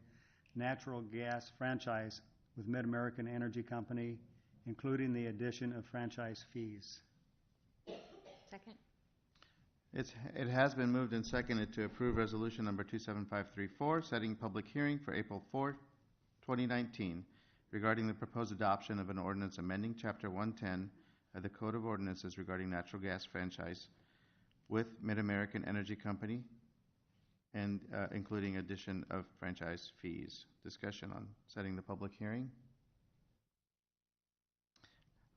natural gas franchise with Mid-American Energy Company, including the addition of franchise fees. Second? It has been moved and seconded to approve resolution number 27534, setting public hearing for April 4, 2019, regarding the proposed adoption of an ordinance amending Chapter 110 of the Code of Ordinances regarding natural gas franchise with Mid-American Energy Company, and including addition of franchise fees. Discussion on setting the public hearing.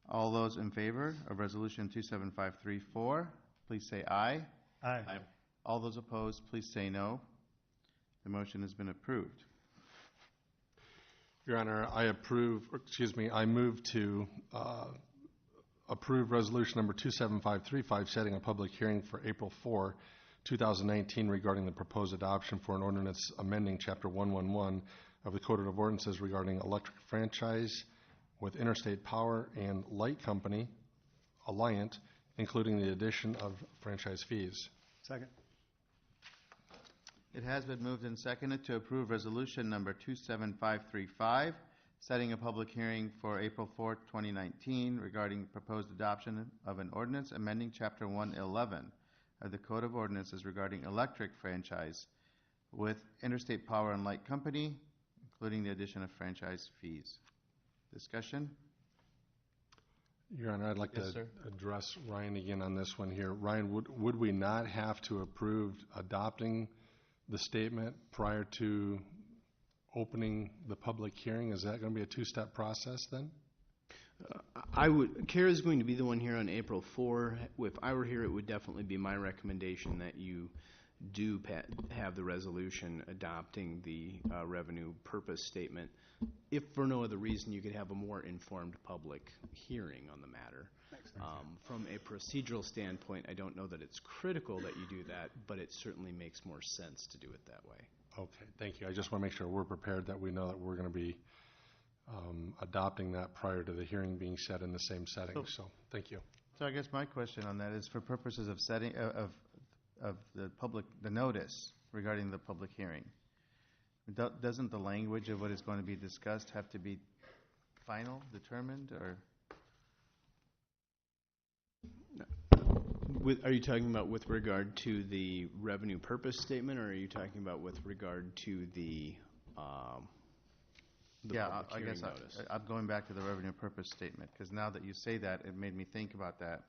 All those in favor of resolution 27534, please say aye. Aye. All those opposed, please say no. The motion has been approved. Your Honor, I move to approve resolution number 27535, setting a public hearing for April 4, 2019 regarding the proposed adoption for an ordinance amending Chapter 111 of the Code of Ordinances regarding electric franchise with Interstate Power and Light Company, Alliant, including the addition of franchise fees. Second. It has been moved and seconded to approve resolution number 27535, setting a public hearing for April 4th, 2019, regarding proposed adoption of an ordinance amending Chapter 111 of the Code of Ordinances regarding electric franchise with Interstate Power and Light Company, including the addition of franchise fees. Discussion? Your Honor, I'd like Yes, to sir. address Ryan again on this one here. Ryan, would we not have to approve adopting the statement prior to opening the public hearing? Is that going to be a two-step process then? Kara's going to be the one here on April 4. If I were here, it would definitely be my recommendation that you do have the resolution adopting the revenue purpose statement. If for no other reason, you could have a more informed public hearing on the matter. From a procedural standpoint, I don't know that it's critical that you do that, but it certainly makes more sense to do it that way. Okay, thank you. I just want to make sure we're prepared, that we know that we're going to be adopting that prior to the hearing being set in the same setting. So, thank you. So I guess my question on that is for purposes of setting, of the notice regarding the public hearing. Doesn't the language of what is going to be discussed have to be final, determined, or? Are you talking about with regard to the revenue purpose statement, or are you talking about with regard to the Yeah, public I hearing guess notice? I'm going back to the revenue purpose statement, because now that you say that, it made me think about that.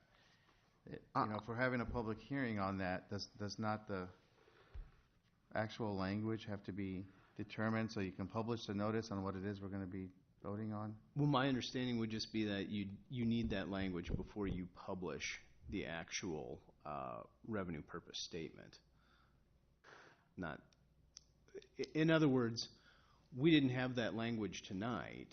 If we're having a public hearing on that, does not the actual language have to be determined so you can publish the notice on what it is we're going to be voting on? Well, my understanding would just be that you need that language before you publish the actual revenue purpose statement. In other words, we didn't have that language tonight,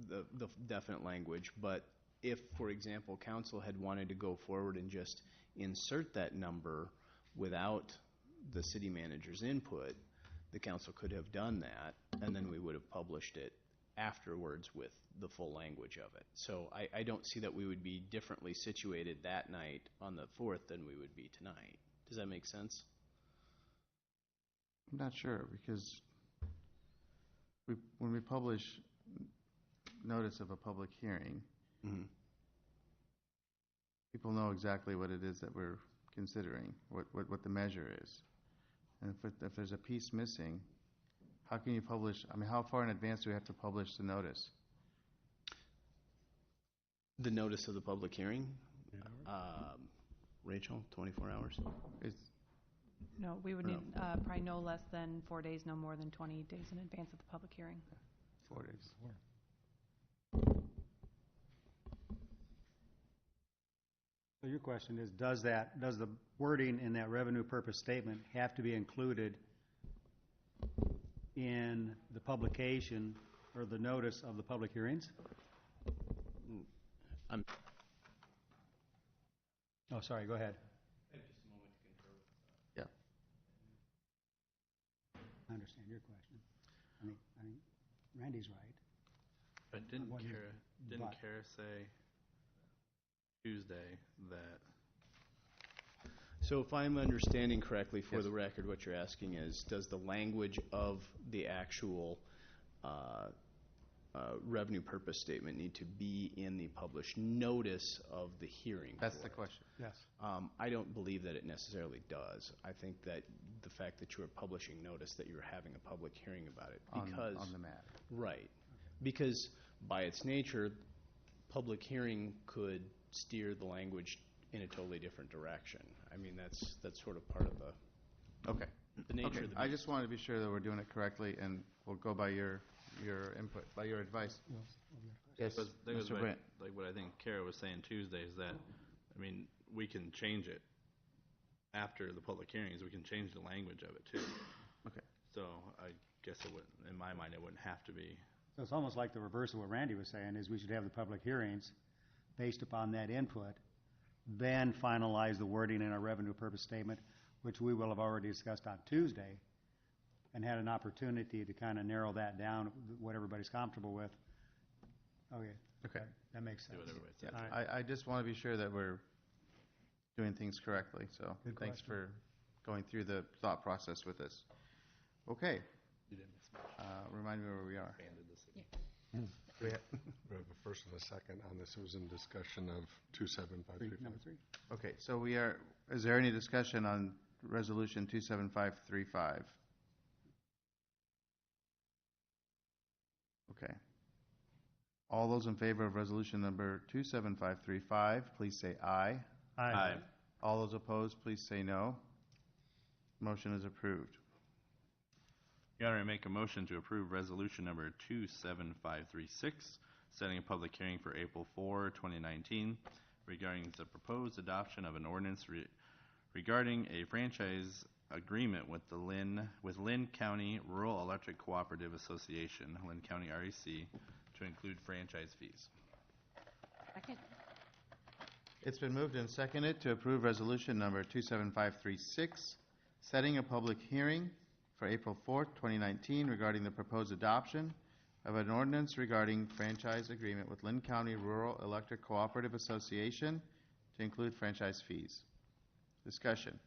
the definite language, but if, for example, council had wanted to go forward and just insert that number without the city manager's input, the council could have done that, and then we would have published it afterwards with the full language of it. So I don't see that we would be differently situated that night on the 4th than we would be tonight. Does that make sense? I'm not sure, because when we publish notice of a public hearing, people know exactly what it is that we're considering, what the measure is. And if there's a piece missing, how can you publish? I mean, how far in advance do we have to publish the notice? The notice of the public hearing? Rachel, 24 hours? No, we would need probably no less than 4 days, no more than 20 days in advance of the public hearing. 4 days. So your question is, does the wording in that revenue purpose statement have to be included in the publication or the notice of the public hearings? Oh, sorry, go ahead. Yeah. I understand your question. I think Randy's right. But didn't What is it? Kara say Tuesday that? So if I'm understanding correctly, for Yes. the record, what you're asking is, does the language of the actual revenue purpose statement need to be in the published notice of the hearing? That's for the it? question. Yes. I don't believe that it necessarily does. I think that the fact that you are publishing notice that you're having a public hearing about it, because On the matter. right, because by its nature, public hearing could steer the language in a totally different direction. I mean, that's sort of part of Okay. the nature Okay. of the I beast. just wanted to be sure that we're doing it correctly, and we'll go by your input, by your advice. Yes, That goes Mr. back, Brandt. like what I think Kara was saying Tuesday is that, I mean, we can change it after the public hearings. We can change the language of it too. Okay. So I guess it wouldn't, in my mind, it wouldn't have to be. So it's almost like the reverse of what Randy was saying, is we should have the public hearings based upon that input, then finalize the wording in our revenue purpose statement, which we will have already discussed on Tuesday, and had an opportunity to kind of narrow that down, what everybody's comfortable with. Okay. Okay. That makes Do sense. what everybody Yeah, says. All right. I just want to be sure that we're doing things correctly, so Good thanks question. for going through the thought process with this. Okay, You didn't miss much. remind me where we are. Expanded the city. We have a first and a second on this. It was in discussion of 27535. Number 3. Okay, so is there any discussion on Resolution 27535? Okay. All those in favor of resolution number 27535, please say aye. Aye. All those opposed, please say no. Motion is approved. Your Honor, I make a motion to approve resolution number 27536, setting a public hearing for April 4, 2019, regarding the proposed adoption of an ordinance regarding a franchise agreement with Lynn County Rural Electric Cooperative Association, Lynn County REC, to include franchise fees. Second. It's been moved and seconded to approve resolution number 27536, setting a public hearing for April 4th, 2019, regarding the proposed adoption of an ordinance regarding franchise agreement with Lynn County Rural Electric Cooperative Association to include franchise fees. Discussion.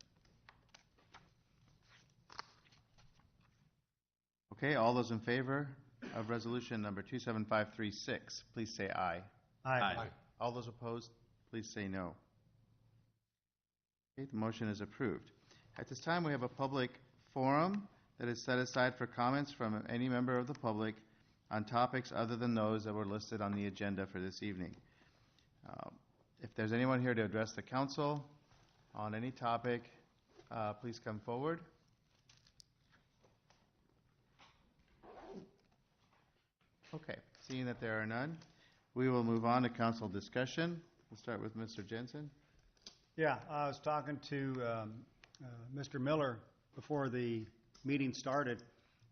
Okay, all those in favor of resolution number 27536, please say aye. Aye. All those opposed, please say no. Okay, the motion is approved. At this time, we have a public forum that is set aside for comments from any member of the public on topics other than those that were listed on the agenda for this evening. If there's anyone here to address the council on any topic, please come forward. Okay, seeing that there are none, we will move on to council discussion. We'll start with Mr. Jensen. Yeah, I was talking to Mr. Miller before the meeting started.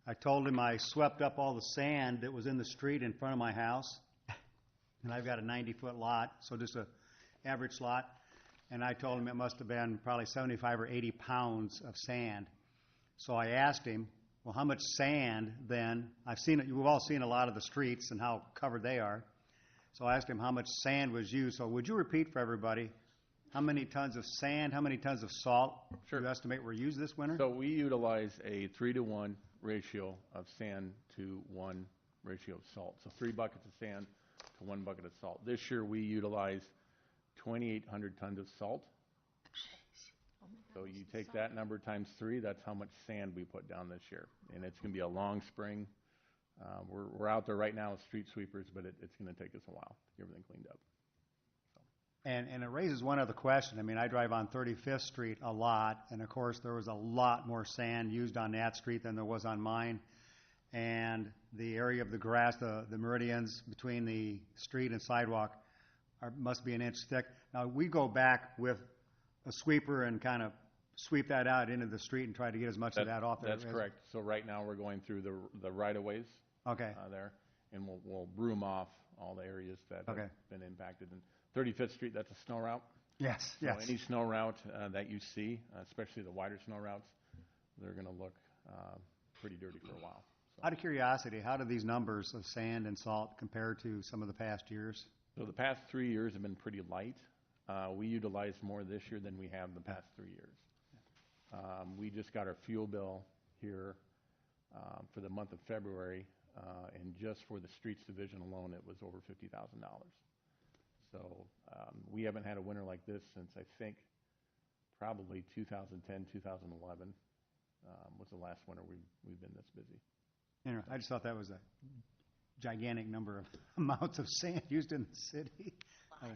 I told him I swept up all the sand that was in the street in front of my house, and I've got a 90-foot lot, so just a average lot, and I told him it must have been probably 75 or 80 pounds of sand. So I asked him, well, how much sand then? We've all seen a lot of the streets and how covered they are. So I asked him how much sand was used. So would you repeat for everybody how many tons of sand, how many tons of salt you estimate were used this winter? So we utilize a 3-to-1 ratio of sand to 1 ratio of salt. So 3 buckets of sand to 1 bucket of salt. This year we utilized 2,800 tons of salt. So you take that number times 3, that's how much sand we put down this year. And it's going to be a long spring. We're out there right now with street sweepers, but it's going to take us a while to get everything cleaned up. And it raises one other question. I mean, I drive on 35th Street a lot, and of course there was a lot more sand used on that street than there was on mine. And the area of the grass, the meridians between the street and sidewalk must be an inch thick. Now, we go back with a sweeper and kind of sweep that out into the street and try to get as much of that off there. That's correct. So right now we're going through the right-of-ways there, and we'll broom off all the areas that have been impacted. And 35th Street, that's a snow route. Yes, So any snow route that you see, especially the wider snow routes, they're going to look pretty dirty for a while. So. Out of curiosity, how do these numbers of sand and salt compare to some of the past years? So the past 3 years have been pretty light. We utilized more this year than we have the past 3 years. We just got our fuel bill here for the month of February, and just for the streets division alone, it was over $50,000. So we haven't had a winter like this since I think probably 2010, 2011 was the last winter we've been this busy. Anyway, I just thought that was a gigantic number of amounts of sand used in the city.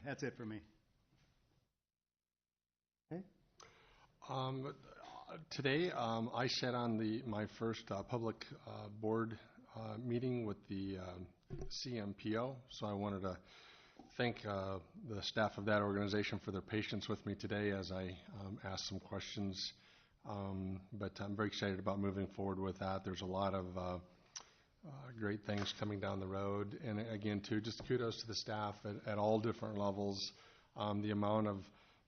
That's it for me. Okay. Today, I sat on my first public board meeting with the CMPO, so I wanted to thank the staff of that organization for their patience with me today as I asked some questions. But I'm very excited about moving forward with that. There's a lot of great things coming down the road. And again, too, just kudos to the staff at all different levels. The amount of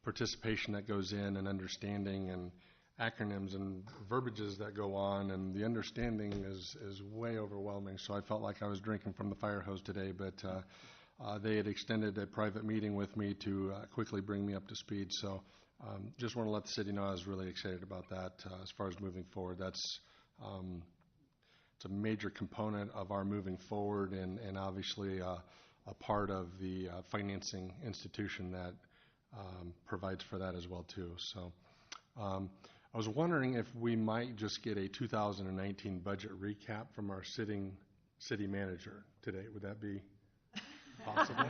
participation that goes in and understanding and acronyms and verbiages that go on, and the understanding is way overwhelming. So I felt like I was drinking from the fire hose today, but they had extended a private meeting with me to quickly bring me up to speed. So just want to let the city know I was really excited about that as far as moving forward. That's it's a major component of our moving forward, and obviously a part of the financing institution that provides for that as well too. So I was wondering if we might just get a 2019 budget recap from our sitting city manager today. Would that be possible?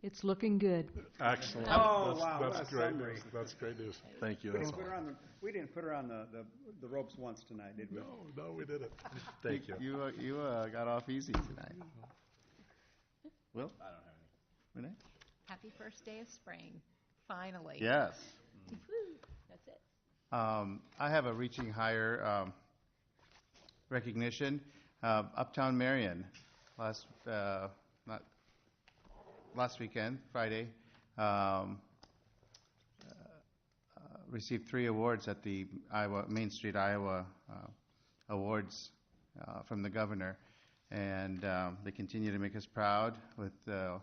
It's looking good. Excellent. Oh, wow, what That's a great summary. news. That's great news. Thank you. We That's didn't put her all. on we didn't put her on the ropes once tonight, did we? No, we didn't. Thank you. You got off easy tonight. Will? I don't have any. Renee? Happy first day of spring, finally. Yes. Woo, that's it. I have a reaching higher recognition. Uptown Marion, last weekend, Friday, received 3 awards at the Main Street Iowa Awards from the governor, and they continue to make us proud with the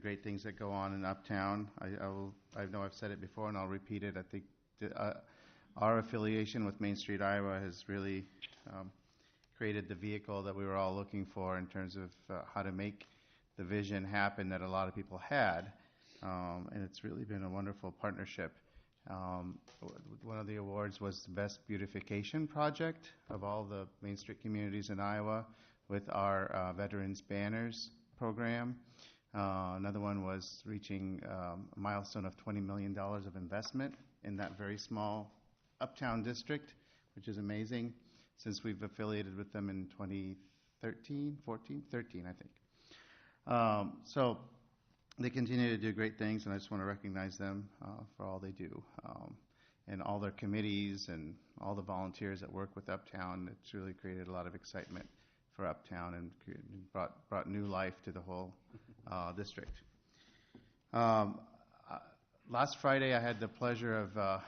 great things that go on in Uptown. I know I've said it before, and I'll repeat it. I think our affiliation with Main Street Iowa has really created the vehicle that we were all looking for in terms of how to make the vision happen that a lot of people had, and it's really been a wonderful partnership. One of the awards was the Best Beautification Project of all the Main Street communities in Iowa with our Veterans Banners program. Another one was reaching a milestone of $20 million of investment in that very small Uptown district, which is amazing since we've affiliated with them in 2013, 13, I think. So they continue to do great things, and I just want to recognize them for all they do. And all their committees and all the volunteers that work with Uptown. It's really created a lot of excitement for Uptown and brought new life to the whole district. Last Friday, I had the pleasure of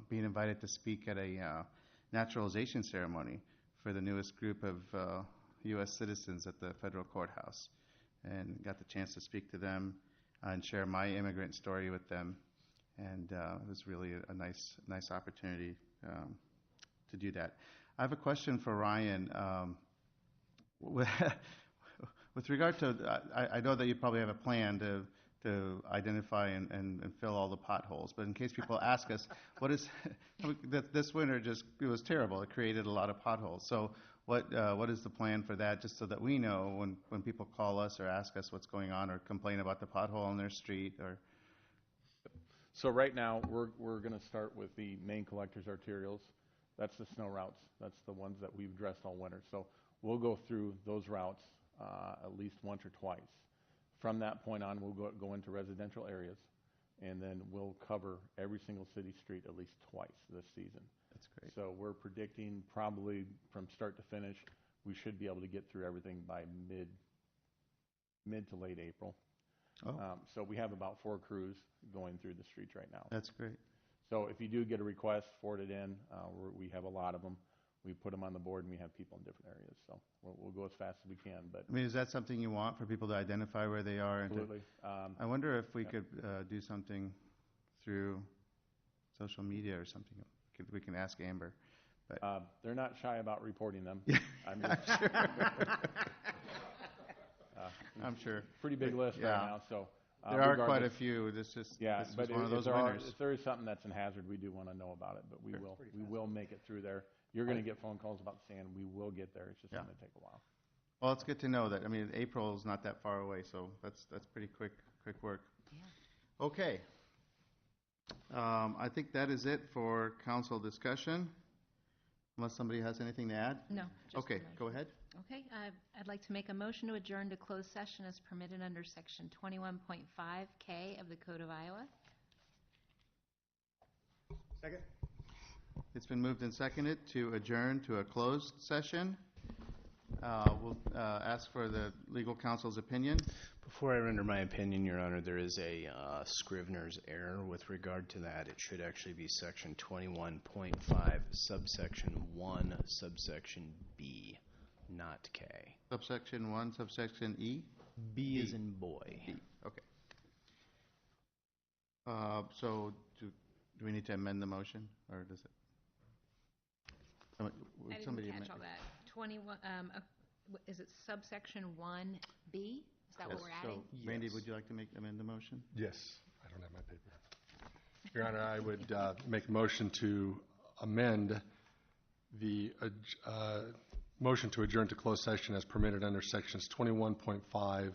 being invited to speak at a naturalization ceremony for the newest group of U.S. citizens at the federal courthouse, and got the chance to speak to them and share my immigrant story with them, and it was really a nice opportunity to do that. I have a question for Ryan. With regard to, I know that you probably have a plan to identify and fill all the potholes, but in case people ask us, what is this winter it was terrible. It created a lot of potholes. So what is the plan for that, just so that we know when people call us or ask us what's going on or complain about the pothole on their street? Or So right now, we're going to start with the main collectors arterials. That's the snow routes. That's the ones that we've addressed all winter. So we'll go through those routes at least once or twice. From that point on, we'll go into residential areas, and then we'll cover every single city street at least twice this season. That's great. So we're predicting probably from start to finish, we should be able to get through everything by mid to late April. Oh. So we have about 4 crews going through the streets right now. That's great. So if you do get a request, forward it in. We have a lot of them. We put them on the board, and we have people in different areas. So we'll go as fast as we can. But I mean, is that something you want for people to identify where they are? absolutely. I wonder if we could do something through social media or something. We can ask Amber. But They're not shy about reporting them. I'm sure. I'm sure. Pretty big list right now. So there are quite a few. This was one of those winners. If there is something that's in hazard, we do want to know about it. But we will make it through there. You're going to get phone calls about sand. We will get there. It's just going to take a while. Well, it's good to know that. I mean, April is not that far away, so that's pretty quick work. Yeah. Okay. I think that is it for council discussion, unless somebody has anything to add. No. Okay, go ahead. Okay, I'd like to make a motion to adjourn to closed session as permitted under Section 21.5K of the Code of Iowa. Second? It's been moved and seconded to adjourn to a closed session. We'll ask for the legal counsel's opinion. Before I render my opinion, Your Honor, there is a Scrivener's error with regard to that. It should actually be section 21.5, subsection 1, subsection B, not K. Subsection 1, subsection E? B is in boy. B, okay. So do we need to amend the motion, or does it? I didn't catch all that. 21, is it subsection 1B? Is that what we're adding? So, Randy, would you like to amend the motion? Yes, I don't have my paper. Your Honor, I would make a motion to amend the motion to adjourn to closed session as permitted under sections 21.51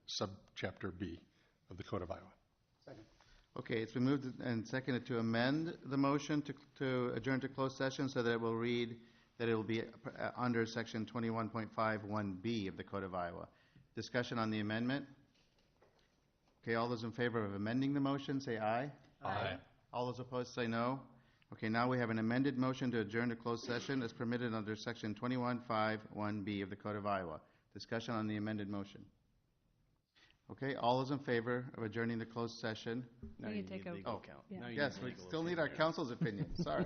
subchapter B of the Code of Iowa. Second. Okay, it's been moved and seconded to amend the motion to adjourn to closed session so that it will read that it will be under section 21.51B of the Code of Iowa. Discussion on the amendment? Okay, all those in favor of amending the motion, say aye. Aye. All those opposed, say no. Okay, now we have an amended motion to adjourn to closed session as permitted under section 21.51B of the Code of Iowa. Discussion on the amended motion. Okay, all those in favor of adjourning the closed session? Now You you take need a- legal Oh, count. yeah. Now you Yes, need we legal still need our opinion. counsel's opinion, sorry.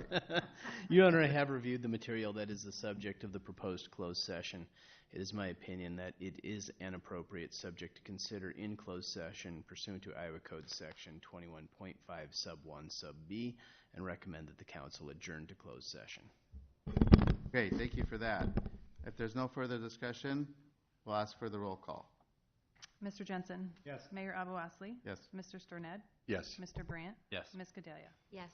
Your Honor, I have reviewed the material that is the subject of the proposed closed session. It is my opinion that it is an appropriate subject to consider in closed session pursuant to Iowa Code Section 21.5 Sub 1 Sub B, and recommend that the council adjourn to closed session. Great, thank you for that. If there's no further discussion, we'll ask for the roll call. Mr. Jensen? Yes. Mayor Abu-Osley? Yes. Mr. Sterned? Yes. Mr. Brandt? Yes. Ms. Gedalia? Yes.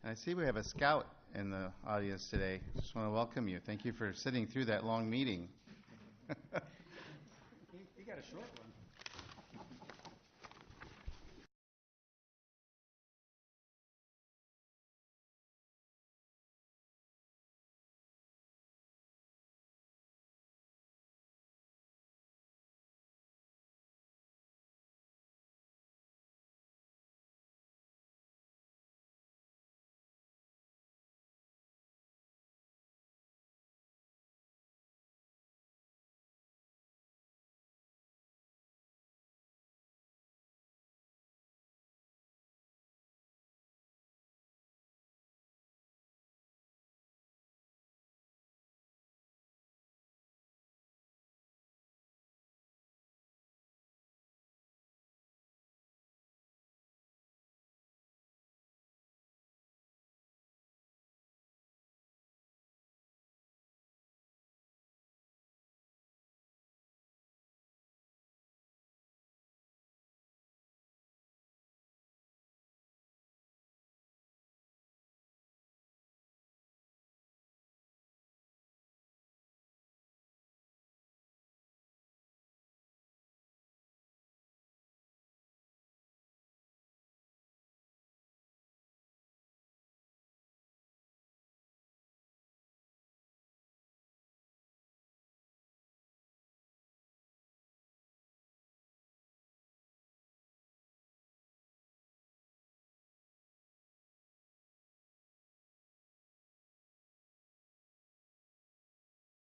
And I see we have a scout in the audience today. Just want to welcome you. Thank you for sitting through that long meeting. You got a short one.